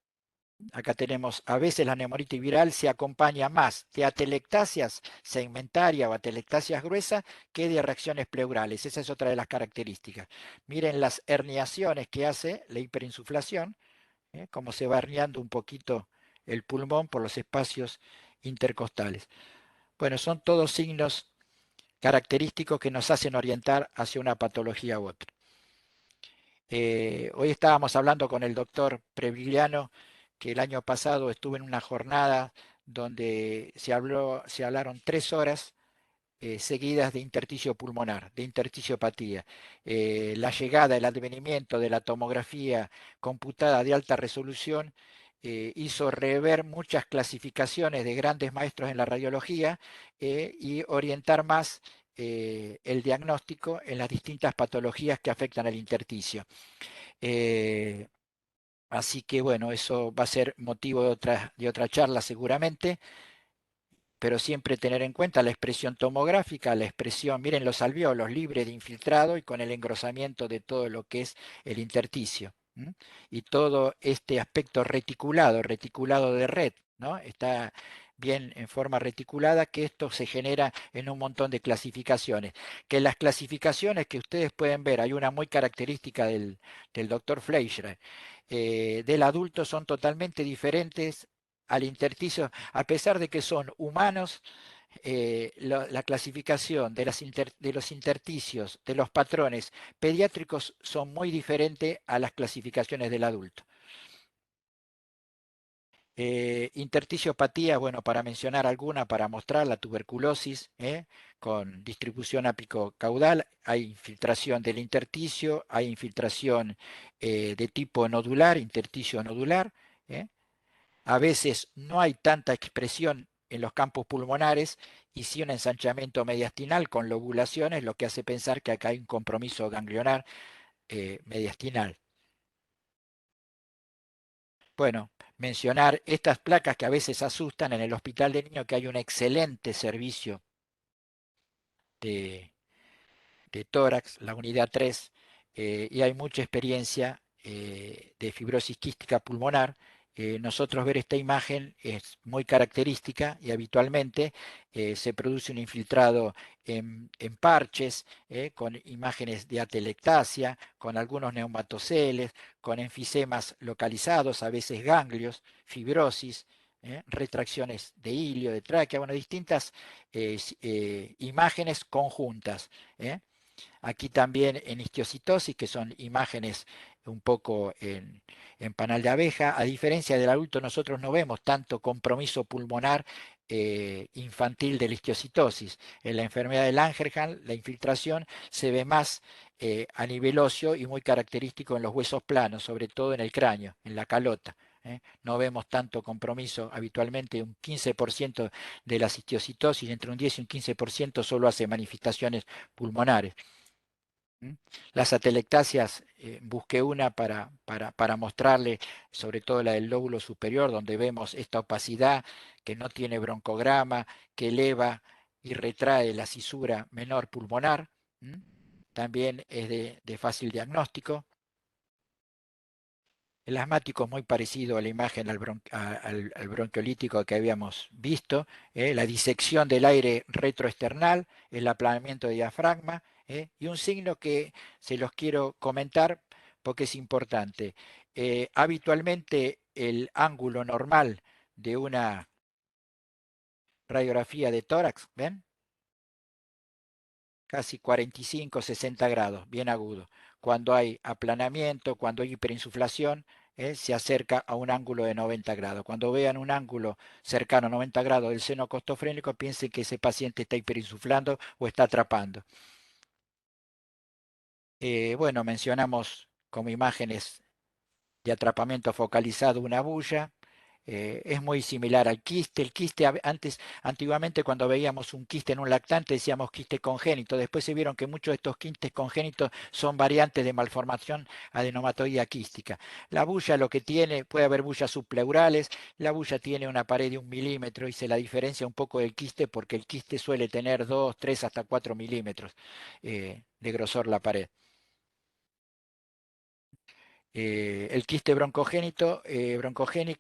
Acá tenemos, a veces la neumonitis viral se acompaña más de atelectasias segmentarias o atelectasias gruesas que de reacciones pleurales. Esa es otra de las características. Miren las herniaciones que hace la hiperinsuflación, cómo se va herniando un poquito el pulmón por los espacios intercostales. Bueno, son todos signos característicos que nos hacen orientar hacia una patología u otra. Hoy estábamos hablando con el doctor Previgliano, que el año pasado estuvo en una jornada donde se hablaron 3 horas seguidas de intersticio pulmonar, de intersticiopatía. La llegada, el advenimiento de la tomografía computada de alta resolución hizo rever muchas clasificaciones de grandes maestros en la radiología y orientar más el diagnóstico en las distintas patologías que afectan al intersticio. Eh, Así que bueno, eso va a ser motivo de otra charla seguramente, pero siempre tener en cuenta la expresión tomográfica, la expresión, miren los alvéolos libres de infiltrado y con el engrosamiento de todo lo que es el intersticio. Y todo este aspecto reticulado, reticulado de red, ¿no? Está bien en forma reticulada, que esto se genera en un montón de clasificaciones. Que las clasificaciones que ustedes pueden ver, hay una muy característica del doctor Fleischer, del adulto son totalmente diferentes al intersticio, a pesar de que son humanos. La clasificación de los intersticios, de los patrones pediátricos son muy diferentes a las clasificaciones del adulto. Intersticiopatía, bueno, para mencionar alguna, para mostrar la tuberculosis, con distribución apicocaudal, hay infiltración del intersticio, hay infiltración de tipo nodular, intersticio nodular. ¿eh? A veces no hay tanta expresión en los campos pulmonares y sí un ensanchamiento mediastinal con lobulaciones, lo que hace pensar que acá hay un compromiso ganglionar mediastinal. Bueno, mencionar estas placas que a veces asustan en el hospital de niños, que hay un excelente servicio de, de tórax, la unidad 3, y hay mucha experiencia de fibrosis quística pulmonar. Nosotros ver esta imagen es muy característica y habitualmente se produce un infiltrado en parches, con imágenes de atelectasia, con algunos neumatoceles, con enfisemas localizados, a veces ganglios, fibrosis, retracciones de hilio, de tráquea, bueno, distintas imágenes conjuntas. ¿eh? Aquí también en histiocitosis, que son imágenes un poco en panal de abeja. A diferencia del adulto, nosotros no vemos tanto compromiso pulmonar infantil de la histiocitosis. En la enfermedad del Langerhans, la infiltración se ve más a nivel óseo y muy característico en los huesos planos, sobre todo en el cráneo, en la calota. No vemos tanto compromiso, habitualmente un 15% de la histiocitosis, entre un 10 y un 15% solo hace manifestaciones pulmonares. Las atelectasias, busqué una para mostrarle, sobre todo la del lóbulo superior, donde vemos esta opacidad que no tiene broncograma, que eleva y retrae la cisura menor pulmonar. También es de fácil diagnóstico. El asmático es muy parecido a la imagen al bronquiolítico que habíamos visto. La disección del aire retroesternal, el aplanamiento de diafragma, Y un signo que se los quiero comentar porque es importante. Habitualmente el ángulo normal de una radiografía de tórax, ¿ven? Casi 45, 60 grados, bien agudo. Cuando hay aplanamiento, cuando hay hiperinsuflación, se acerca a un ángulo de 90 grados. Cuando vean un ángulo cercano a 90 grados del seno costofrénico, piensen que ese paciente está hiperinsuflando o está atrapando. Bueno, mencionamos como imágenes de atrapamiento focalizado una bulla. Es muy similar al quiste. El quiste, antiguamente cuando veíamos un quiste en un lactante decíamos quiste congénito. Después se vieron que muchos de estos quistes congénitos son variantes de malformación adenomatoidea quística. La bulla lo que tiene, puede haber bullas subpleurales, la bulla tiene una pared de 1 milímetro y se la diferencia un poco del quiste porque el quiste suele tener 2, 3 hasta 4 milímetros de grosor la pared. El quiste broncogénico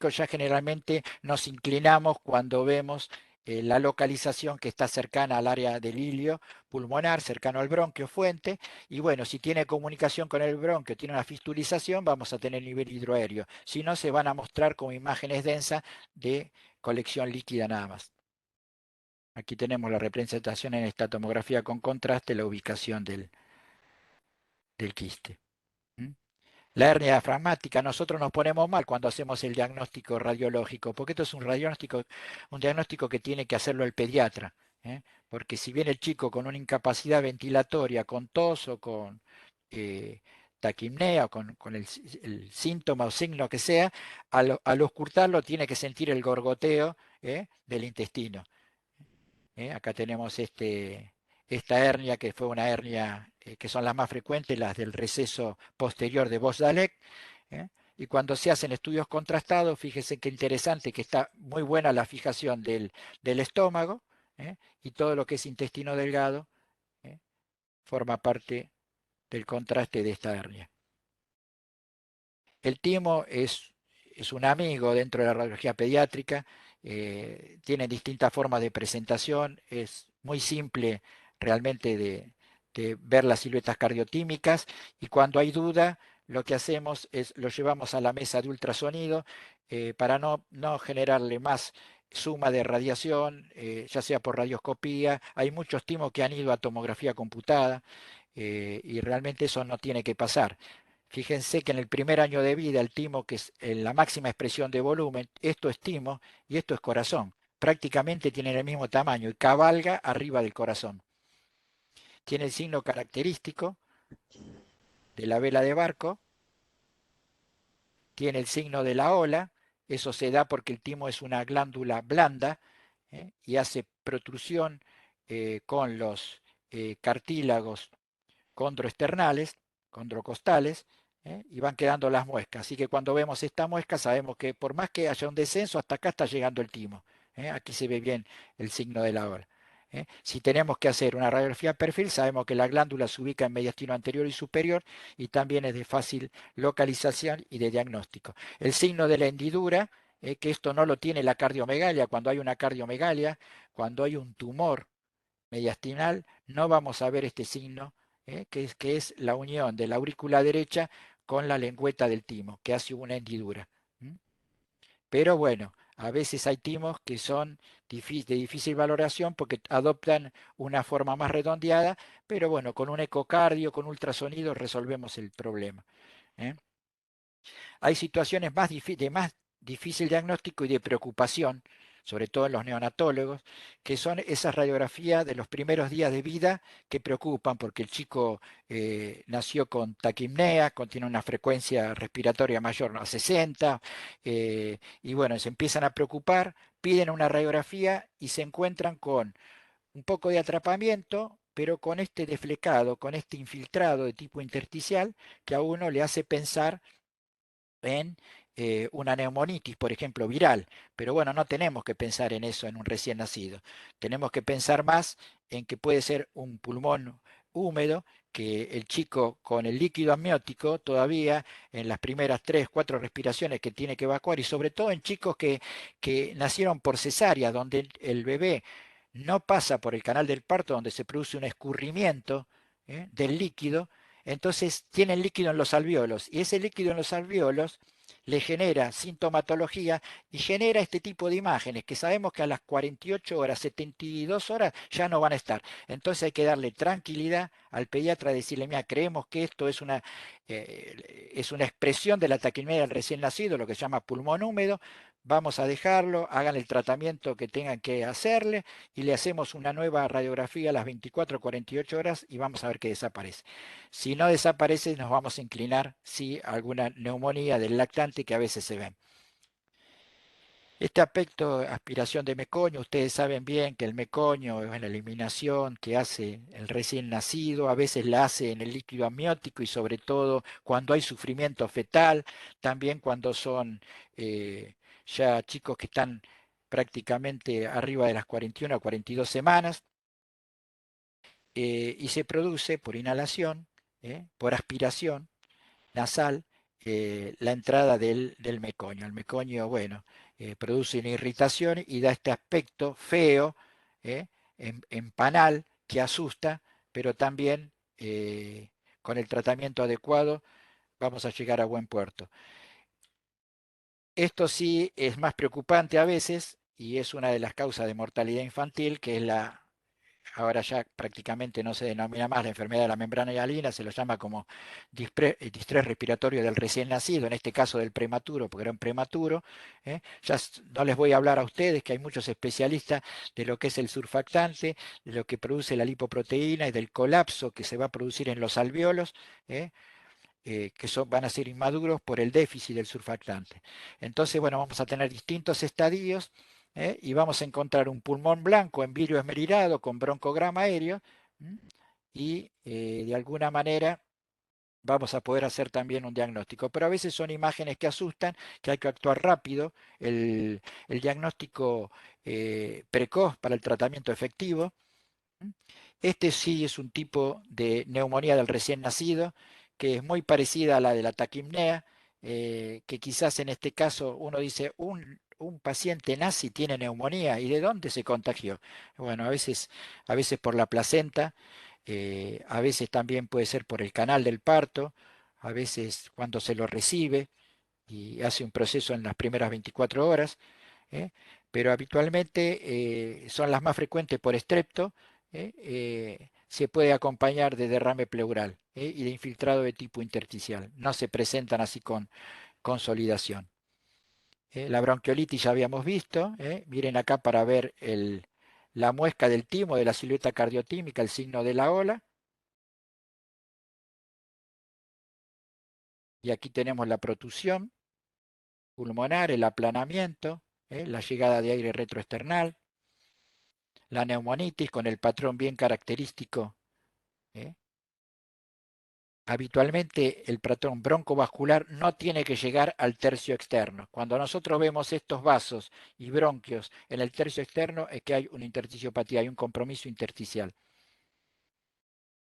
ya generalmente nos inclinamos cuando vemos la localización que está cercana al área del hilio pulmonar, cercano al bronquio fuente, y bueno, si tiene comunicación con el bronquio, tiene una fistulización, vamos a tener nivel hidroaéreo. Si no, se van a mostrar como imágenes densas de colección líquida nada más. Aquí tenemos la representación en esta tomografía con contraste, la ubicación del quiste. ¿Mm? La hernia diafragmática, nosotros nos ponemos mal cuando hacemos el diagnóstico radiológico, porque esto es un diagnóstico que tiene que hacerlo el pediatra, ¿eh? Porque si viene el chico con una incapacidad ventilatoria, con tos o con eh, taquipnea o con el síntoma o signo que sea, al auscultarlo tiene que sentir el gorgoteo del intestino. Acá tenemos esta hernia que fue una hernia que son las más frecuentes, las del receso posterior de Bos-Dalek. ¿eh? Y cuando se hacen estudios contrastados, fíjese qué interesante que está muy buena la fijación del estómago y todo lo que es intestino delgado ¿eh? Forma parte del contraste de esta hernia. El timo es un amigo dentro de la radiología pediátrica, tiene distintas formas de presentación, es muy simple realmente de ver las siluetas cardiotímicas y cuando hay duda lo que hacemos es lo llevamos a la mesa de ultrasonido para no generarle más suma de radiación, ya sea por radioscopía. Hay muchos timos que han ido a tomografía computada y realmente eso no tiene que pasar. Fíjense que en el primer año de vida el timo, que es la máxima expresión de volumen, esto es timo y esto es corazón. Prácticamente tienen el mismo tamaño y cabalga arriba del corazón. Tiene el signo característico de la vela de barco, tiene el signo de la ola, eso se da porque el timo es una glándula blanda y hace protrusión con los cartílagos condroesternales, condrocostales, y van quedando las muescas. Así que cuando vemos esta muesca sabemos que por más que haya un descenso, hasta acá está llegando el timo. Aquí se ve bien el signo de la ola. Si tenemos que hacer una radiografía perfil, sabemos que la glándula se ubica en mediastino anterior y superior y también es de fácil localización y de diagnóstico. El signo de la hendidura, que esto no lo tiene la cardiomegalia, cuando hay una cardiomegalia, cuando hay un tumor mediastinal, no vamos a ver este signo, que es la unión de la aurícula derecha con la lengüeta del timo, que hace una hendidura. Pero bueno, a veces hay timos que son de difícil valoración porque adoptan una forma más redondeada, pero bueno, con un ecocardio, con ultrasonido resolvemos el problema. ¿eh? Hay situaciones de más difícil diagnóstico y de preocupación, sobre todo en los neonatólogos, que son esas radiografías de los primeros días de vida que preocupan porque el chico nació con taquipnea, tiene una frecuencia respiratoria mayor a 60, y bueno, se empiezan a preocupar, piden una radiografía y se encuentran con un poco de atrapamiento, pero con este deflecado, con este infiltrado de tipo intersticial que a uno le hace pensar en una neumonitis, por ejemplo, viral. Pero bueno, no tenemos que pensar en eso en un recién nacido. Tenemos que pensar más en que puede ser un pulmón húmedo, que el chico con el líquido amniótico todavía en las primeras 3, 4 respiraciones que tiene que evacuar y sobre todo en chicos que nacieron por cesárea, donde el bebé no pasa por el canal del parto, donde se produce un escurrimiento del líquido, entonces tienen líquido en los alvéolos y ese líquido en los alvéolos le genera sintomatología y genera este tipo de imágenes que sabemos que a las 48 horas, 72 horas ya no van a estar. Entonces hay que darle tranquilidad al pediatra, decirle, mira, creemos que esto es una expresión de la taquimia del recién nacido, lo que se llama pulmón húmedo, vamos a dejarlo, hagan el tratamiento que tengan que hacerle y le hacemos una nueva radiografía a las 24 o 48 horas y vamos a ver que desaparece. Si no desaparece, nos vamos a inclinar, sí, a alguna neumonía del lactante que a veces se ven. Este aspecto, aspiración de mecoño, ustedes saben bien que el mecoño es una eliminación que hace el recién nacido, a veces la hace en el líquido amniótico y sobre todo cuando hay sufrimiento fetal, también cuando son ya chicos que están prácticamente arriba de las 41 o 42 semanas, y se produce por inhalación, por aspiración nasal, la entrada del mecoño. El mecoño, bueno, produce una irritación y da este aspecto feo, ¿eh? En panal, que asusta, pero también con el tratamiento adecuado vamos a llegar a buen puerto. Esto sí es más preocupante a veces y es una de las causas de mortalidad infantil, que es ahora ya prácticamente no se denomina más la enfermedad de la membrana hialina, se lo llama como distrés respiratorio del recién nacido, en este caso del prematuro, porque era un prematuro. Ya no les voy a hablar a ustedes, que hay muchos especialistas de lo que es el surfactante, de lo que produce la lipoproteína y del colapso que se va a producir en los alvéolos. ¿eh? Que van a ser inmaduros por el déficit del surfactante. Entonces, bueno, vamos a tener distintos estadios, y vamos a encontrar un pulmón blanco en vidrio esmerilado con broncograma aéreo, y de alguna manera vamos a poder hacer también un diagnóstico. Pero a veces son imágenes que asustan, que hay que actuar rápido. El diagnóstico precoz para el tratamiento efectivo. Este sí es un tipo de neumonía del recién nacido, que es muy parecida a la de la taquimnea, que quizás en este caso uno dice, un paciente nace y tiene neumonía, ¿y de dónde se contagió? Bueno, a veces por la placenta, a veces también puede ser por el canal del parto, a veces cuando se lo recibe y hace un proceso en las primeras 24 horas, ¿eh? Pero habitualmente son las más frecuentes por estrepto. Se puede acompañar de derrame pleural, y de infiltrado de tipo intersticial. No se presentan así con consolidación. La bronquiolitis ya habíamos visto. Miren acá para ver la muesca del timo, de la silueta cardiotímica, el signo de la ola. Y aquí tenemos la protusión pulmonar, el aplanamiento, la llegada de aire retroesternal, la neumonitis con el patrón bien característico. ¿eh? Habitualmente el patrón broncovascular no tiene que llegar al tercio externo. Cuando nosotros vemos estos vasos y bronquios en el tercio externo es que hay una intersticiopatía, hay un compromiso intersticial.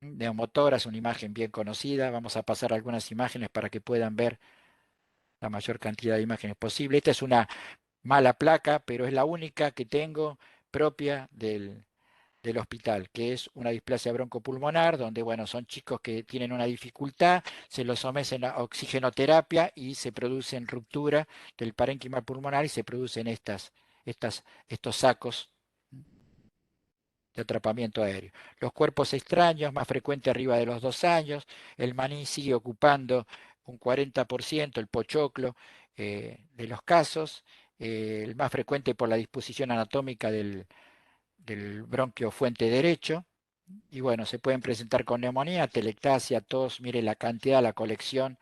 Neumotórax, una imagen bien conocida. Vamos a pasar algunas imágenes para que puedan ver la mayor cantidad de imágenes posible. Esta es una mala placa, pero es la única que tengo propia del hospital, que es una displasia broncopulmonar, donde, bueno, son chicos que tienen una dificultad, se los someten a oxigenoterapia y se producen ruptura del parénquima pulmonar y se producen estos sacos de atrapamiento aéreo. Los cuerpos extraños, más frecuente arriba de los 2 años, el maní sigue ocupando un 40%, el pochoclo, de los casos, el más frecuente por la disposición anatómica del bronquio fuente derecho. Y bueno, se pueden presentar con neumonía, telectasia, tos. Mire la cantidad, la colección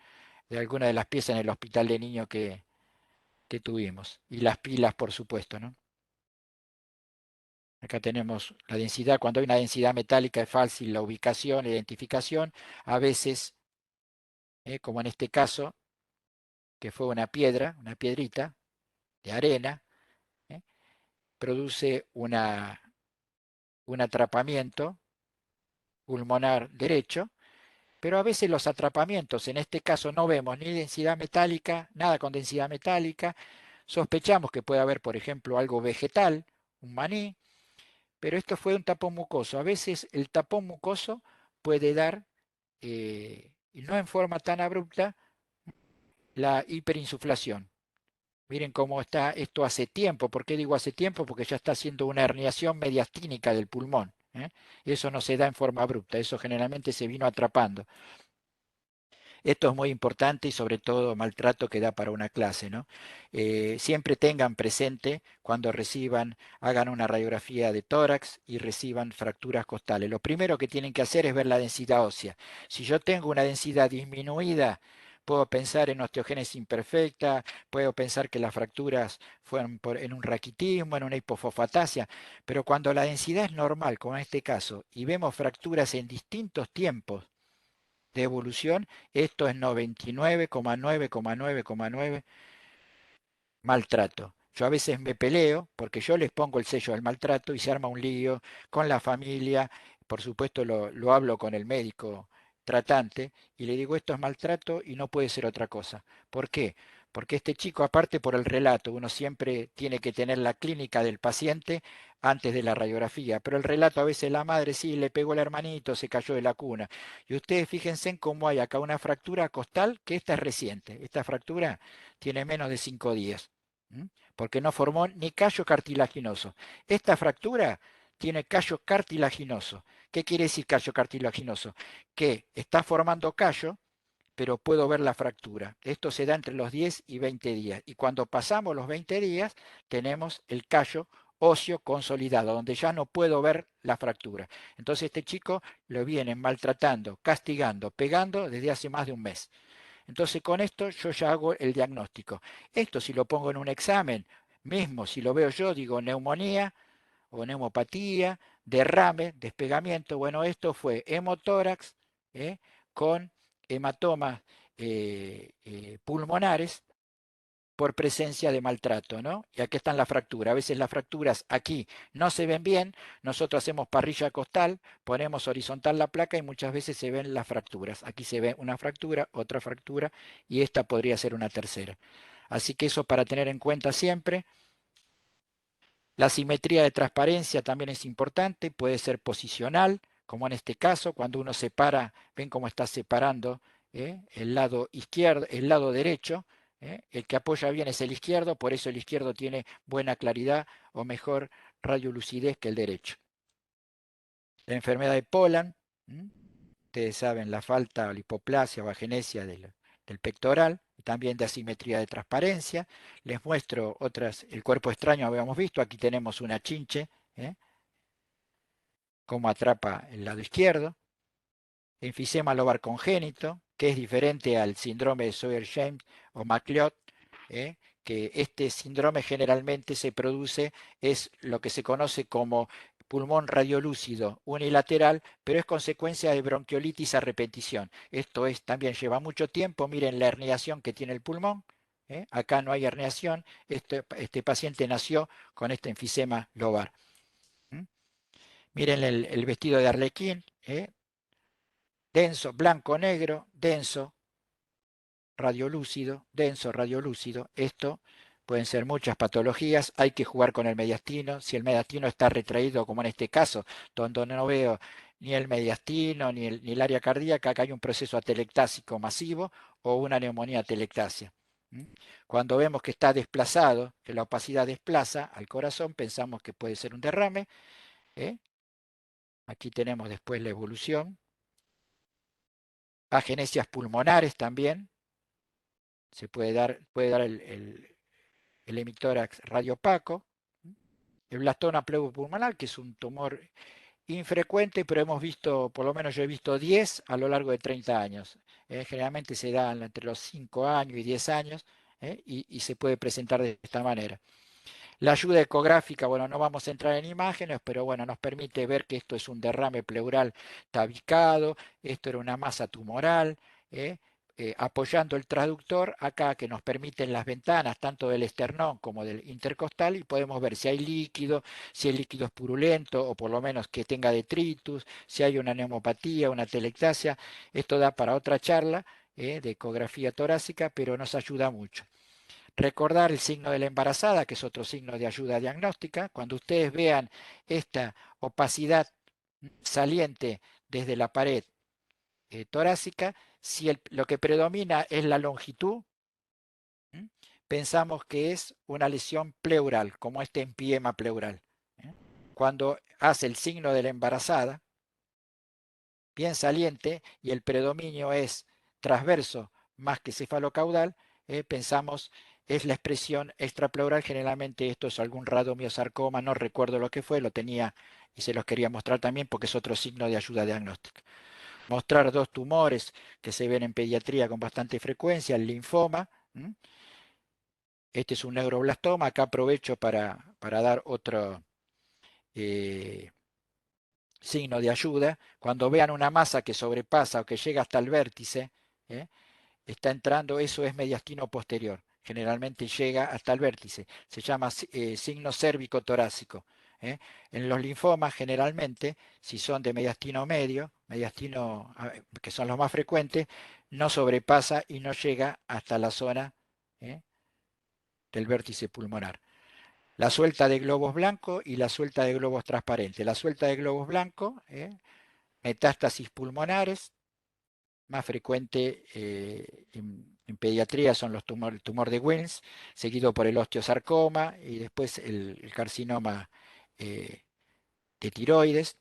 de algunas de las piezas en el hospital de niños que tuvimos. Y las pilas, por supuesto, ¿no? Acá tenemos la densidad. Cuando hay una densidad metálica es fácil la ubicación, la identificación. A veces, como en este caso, que fue una piedra, una piedrita de arena, ¿eh? Produce un atrapamiento pulmonar derecho. Pero a veces los atrapamientos, en este caso no vemos ni densidad metálica, nada con densidad metálica. Sospechamos que puede haber, por ejemplo, algo vegetal, un maní, pero esto fue un tapón mucoso. A veces el tapón mucoso puede dar, y no en forma tan abrupta, la hiperinsuflación. Miren cómo está esto hace tiempo. ¿Por qué digo hace tiempo? Porque ya está haciendo una herniación mediastínica del pulmón. Eso no se da en forma abrupta, eso generalmente se vino atrapando. Esto es muy importante y sobre todo maltrato que da para una clase, ¿no? Siempre tengan presente cuando reciban, hagan una radiografía de tórax y reciban fracturas costales. Lo primero que tienen que hacer es ver la densidad ósea. Si yo tengo una densidad disminuida, puedo pensar en osteogénesis imperfecta, puedo pensar que las fracturas fueron en un raquitismo, en una hipofosfatasia, pero cuando la densidad es normal, como en este caso, y vemos fracturas en distintos tiempos, de evolución, esto es 99,9,9,9 maltrato. Yo a veces me peleo porque yo les pongo el sello del maltrato y se arma un lío con la familia. Por supuesto lo hablo con el médico tratante y le digo esto es maltrato y no puede ser otra cosa. ¿Por qué? Porque este chico, aparte por el relato, uno siempre tiene que tener la clínica del paciente antes de la radiografía, pero el relato a veces la madre sí le pegó el hermanito, se cayó de la cuna. Y ustedes fíjense en cómo hay acá una fractura costal que esta es reciente. Esta fractura tiene menos de 5 días. Porque no formó ni callo cartilaginoso. Esta fractura tiene callo cartilaginoso. ¿Qué quiere decir callo cartilaginoso? Que está formando callo, pero puedo ver la fractura. Esto se da entre los 10 y 20 días. Y cuando pasamos los 20 días, tenemos el callo óseo consolidado, donde ya no puedo ver la fractura. Entonces este chico lo vienen maltratando, castigando, pegando desde hace más de un mes. Entonces con esto yo ya hago el diagnóstico. Esto si lo pongo en un examen, mismo si lo veo yo, digo neumonía o neumopatía, derrame, despegamiento. Bueno, esto fue hemotórax con hematomas pulmonares por presencia de maltrato, ¿no? Y aquí están las fracturas. A veces las fracturas aquí no se ven bien, nosotros hacemos parrilla costal, ponemos horizontal la placa y muchas veces se ven las fracturas. Aquí se ve una fractura, otra fractura y esta podría ser una tercera. Así que eso para tener en cuenta siempre. La simetría de transparencia también es importante, puede ser posicional, como en este caso, cuando uno separa, ven cómo está separando el lado izquierdo, el lado derecho, el que apoya bien es el izquierdo, por eso el izquierdo tiene buena claridad o mejor radiolucidez que el derecho. La enfermedad de Poland, ustedes saben, la falta o la hipoplasia o agenesia del pectoral, también de asimetría de transparencia. Les muestro otras, el cuerpo extraño habíamos visto, aquí tenemos una chinche, ¿eh? Cómo atrapa el lado izquierdo. Enfisema lobar congénito, que es diferente al síndrome de Sawyer-James o McLeod, que este síndrome generalmente se produce, es lo que se conoce como pulmón radiolúcido unilateral, pero es consecuencia de bronquiolitis a repetición. Esto es, también lleva mucho tiempo, miren la herniación que tiene el pulmón, acá no hay herniación, este paciente nació con este enfisema lobar. Miren el vestido de arlequín, denso, blanco, negro, denso, radiolúcido. Esto pueden ser muchas patologías. Hay que jugar con el mediastino. Si el mediastino está retraído, como en este caso, donde no veo ni el mediastino ni el área cardíaca, acá hay un proceso atelectásico masivo o una neumonía atelectasia. Cuando vemos que está desplazado, que la opacidad desplaza al corazón, pensamos que puede ser un derrame. ¿eh? Aquí tenemos después la evolución. Agenesias pulmonares también. Se puede dar el hemitórax radiopaco. El blastoma pleuropulmonar, que es un tumor infrecuente, pero hemos visto, por lo menos yo he visto 10 a lo largo de 30 años. Generalmente se da entre los 5 años y 10 años y se puede presentar de esta manera. La ayuda ecográfica, bueno, no vamos a entrar en imágenes, pero bueno, nos permite ver que esto es un derrame pleural tabicado, esto era una masa tumoral, ¿eh? Apoyando el traductor acá que nos permiten las ventanas tanto del esternón como del intercostal y podemos ver si hay líquido, si el líquido es purulento o por lo menos que tenga detritus, si hay una neumopatía, una telectasia. Esto da para otra charla de ecografía torácica, pero nos ayuda mucho. Recordar el signo de la embarazada, que es otro signo de ayuda diagnóstica. Cuando ustedes vean esta opacidad saliente desde la pared torácica, si lo que predomina es la longitud, ¿m? Pensamos que es una lesión pleural, como este empiema pleural. ¿Eh? Cuando hace el signo de la embarazada, bien saliente, y el predominio es transverso más que cefalocaudal, pensamos es la expresión extrapleural. Generalmente esto es algún radomiosarcoma, no recuerdo lo que fue, lo tenía y se los quería mostrar también porque es otro signo de ayuda diagnóstica. Mostrar dos tumores que se ven en pediatría con bastante frecuencia, el linfoma. Este es un neuroblastoma. Acá aprovecho para dar otro eh, signo de ayuda. Cuando vean una masa que sobrepasa o que llega hasta el vértice, ¿eh? Está entrando, eso es mediastino posterior. Generalmente llega hasta el vértice. Se llama signo cérvico torácico. ¿Eh? En los linfomas, generalmente, si son de mediastino medio, mediastino, que son los más frecuentes, no sobrepasa y no llega hasta la zona, ¿eh? del vértice pulmonar. La suelta de globos blancos y la suelta de globos transparentes. La suelta de globos blancos, metástasis pulmonares, más frecuente en pediatría son los el tumor de Wilms, seguido por el osteosarcoma y después el carcinoma eh, de tiroides.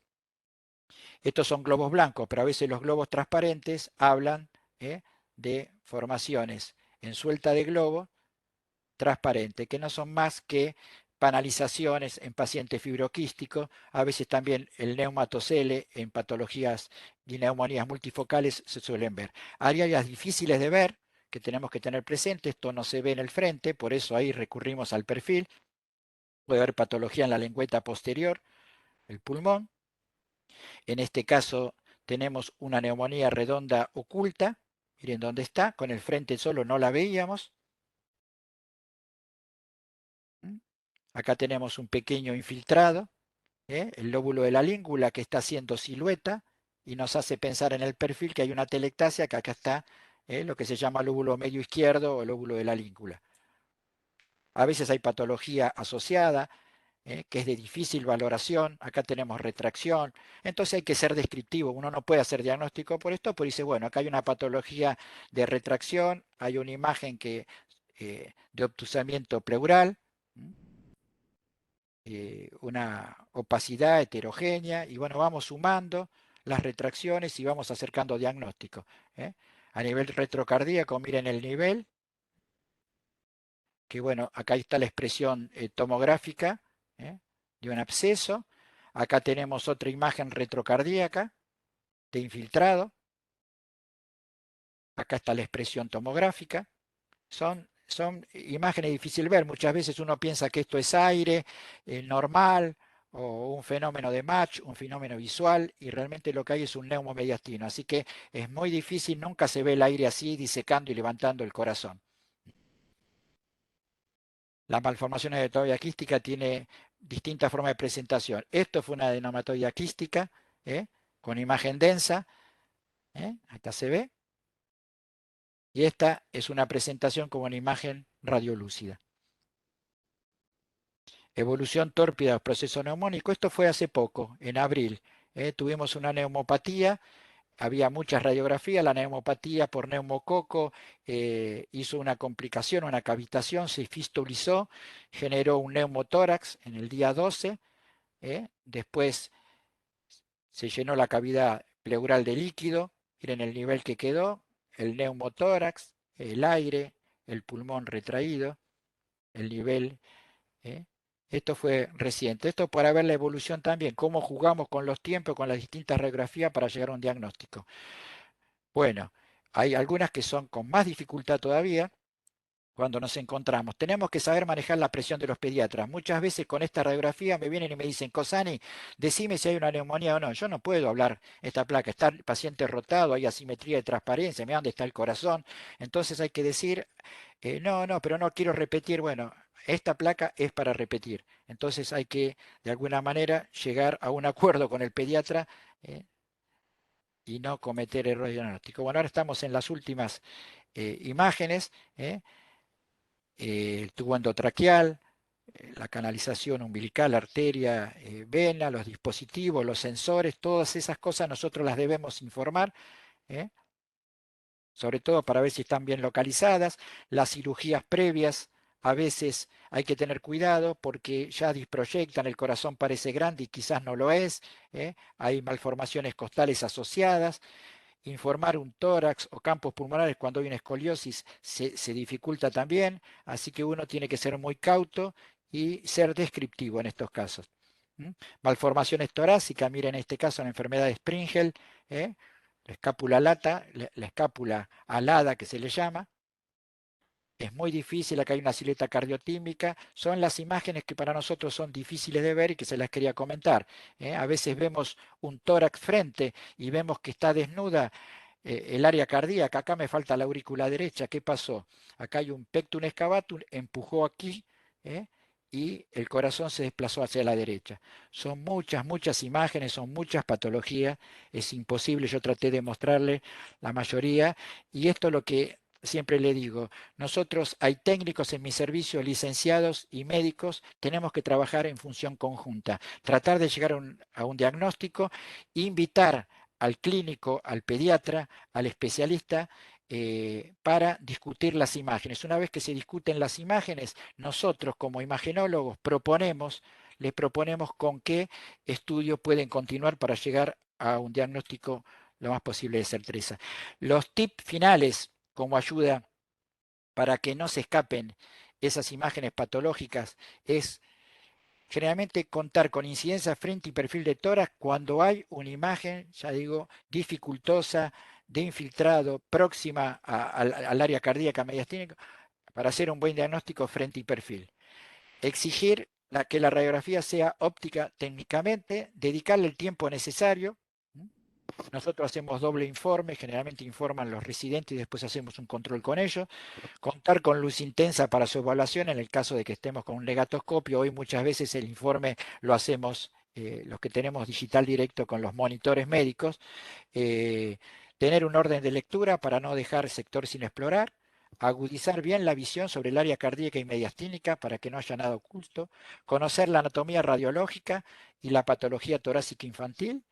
Estos son globos blancos, pero a veces los globos transparentes hablan de formaciones en suelta de globo transparente, que no son más que panalizaciones en pacientes fibroquísticos, a veces también el neumatocele en patologías y neumonías multifocales se suelen ver. Áreas difíciles de ver que tenemos que tener presente, esto no se ve en el frente, por eso ahí recurrimos al perfil. Puede haber patología en la lengüeta posterior, el pulmón. En este caso tenemos una neumonía redonda oculta, miren dónde está, con el frente solo no la veíamos. Acá tenemos un pequeño infiltrado, el lóbulo de la língula que está haciendo silueta y nos hace pensar en el perfil que hay una telectasia, que acá está lo que se llama lóbulo medio izquierdo o lóbulo de la língula. A veces hay patología asociada, que es de difícil valoración. Acá tenemos retracción. Entonces hay que ser descriptivo. Uno no puede hacer diagnóstico por esto, pero dice, bueno, acá hay una patología de retracción, hay una imagen de obtusamiento pleural, una opacidad heterogénea, y bueno, vamos sumando las retracciones y vamos acercando diagnóstico. ¿Eh? A nivel retrocardíaco, miren el nivel, que bueno, acá está la expresión tomográfica de un absceso. Acá tenemos otra imagen retrocardíaca de infiltrado. Acá está la expresión tomográfica. Son imágenes difíciles de ver. Muchas veces uno piensa que esto es aire normal o un fenómeno de match, un fenómeno visual, y realmente lo que hay es un neumomediastino. Así que es muy difícil, nunca se ve el aire así disecando y levantando el corazón. La malformación adenomatoidea quística tiene distintas formas de presentación. Esto fue una adenomatoidea quística con imagen densa. Acá se ve. Y esta es una presentación como una imagen radiolúcida. Evolución tórpida del proceso neumónico. Esto fue hace poco, en abril. Tuvimos una neumopatía, había muchas radiografías, la neumopatía por neumococo hizo una complicación, una cavitación, se fistulizó, generó un neumotórax en el día 12, después se llenó la cavidad pleural de líquido, miren el nivel que quedó, el neumotórax, el aire, el pulmón retraído, el nivel. ¿eh? Esto fue reciente. Esto para ver la evolución también, cómo jugamos con los tiempos, con las distintas radiografías para llegar a un diagnóstico. Bueno, hay algunas que son con más dificultad todavía cuando nos encontramos. Tenemos que saber manejar la presión de los pediatras. Muchas veces con esta radiografía me vienen y me dicen, Cosani, decime si hay una neumonía o no. Yo no puedo hablar esta placa, está el paciente rotado, hay asimetría de transparencia, mira dónde está el corazón. Entonces hay que decir, no, pero no quiero repetir. Bueno, esta placa es para repetir. Entonces hay que, de alguna manera, llegar a un acuerdo con el pediatra y no cometer errores diagnósticos. Bueno, ahora estamos en las últimas imágenes. El tubo endotraqueal, la canalización umbilical, arteria, vena, los dispositivos, los sensores, todas esas cosas nosotros las debemos informar ¿eh? Sobre todo para ver si están bien localizadas. Las cirugías previas, a veces hay que tener cuidado porque ya disproyectan, el corazón parece grande y quizás no lo es, ¿eh? Hay malformaciones costales asociadas. Informar un tórax o campos pulmonares cuando hay una escoliosis se dificulta también, así que uno tiene que ser muy cauto y ser descriptivo en estos casos. ¿Mm? Malformaciones torácicas, miren en este caso la enfermedad de Sprengel, ¿eh? La escápula lata, la escápula alada que se le llama. Es muy difícil, acá hay una silueta cardiotímica, son las imágenes que para nosotros son difíciles de ver y que se las quería comentar. A veces vemos un tórax frente y vemos que está desnuda el área cardíaca, acá me falta la aurícula derecha, ¿qué pasó? Acá hay un pectum excavatum, empujó aquí, ¿eh? Y el corazón se desplazó hacia la derecha. Son muchas, muchas imágenes, son muchas patologías, es imposible, yo traté de mostrarle la mayoría, y esto es lo que siempre le digo, nosotros hay técnicos en mi servicio, licenciados y médicos, tenemos que trabajar en función conjunta, tratar de llegar a un diagnóstico, invitar al clínico, al pediatra, al especialista, para discutir las imágenes. Una vez que se discuten las imágenes, nosotros como imagenólogos le proponemos con qué estudios pueden continuar para llegar a un diagnóstico lo más posible de certeza. Los tips finales como ayuda para que no se escapen esas imágenes patológicas es generalmente contar con incidencia frente y perfil de tórax cuando hay una imagen, ya digo, dificultosa, de infiltrado, próxima al área cardíaca mediastínica, para hacer un buen diagnóstico frente y perfil. Exigir que la radiografía sea óptica técnicamente, dedicarle el tiempo necesario. Nosotros hacemos doble informe, generalmente informan los residentes y después hacemos un control con ellos. Contar con luz intensa para su evaluación en el caso de que estemos con un legatoscopio. Hoy muchas veces el informe lo hacemos los que tenemos digital directo con los monitores médicos. Eh, Tener un orden de lectura para no dejar sector sin explorar. Agudizar bien la visión sobre el área cardíaca y mediastínica para que no haya nada oculto. Conocer la anatomía radiológica y la patología torácica infantil,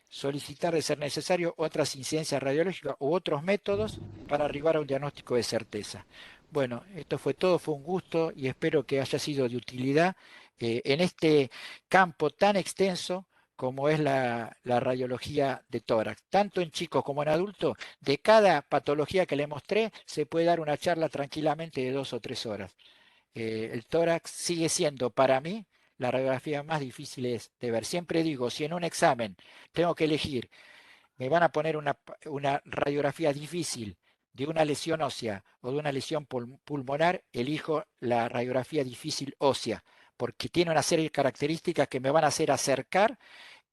solicitar de ser necesario otras incidencias radiológicas u otros métodos para arribar a un diagnóstico de certeza. Bueno, esto fue todo, fue un gusto y espero que haya sido de utilidad en este campo tan extenso como es la radiología de tórax. Tanto en chicos como en adultos, de cada patología que le mostré, se puede dar una charla tranquilamente de 2 o 3 horas. El tórax sigue siendo para mí la radiografía más difícil de ver. Siempre digo, si en un examen tengo que elegir, me van a poner una radiografía difícil de una lesión ósea o de una lesión pulmonar, elijo la radiografía difícil ósea, porque tiene una serie de características que me van a hacer acercar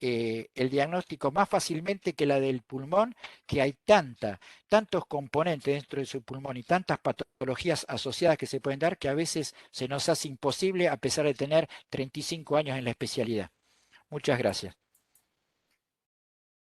el diagnóstico más fácilmente que la del pulmón, que hay tantos componentes dentro de su pulmón y tantas patologías asociadas que se pueden dar que a veces se nos hace imposible a pesar de tener 35 años en la especialidad. Muchas gracias.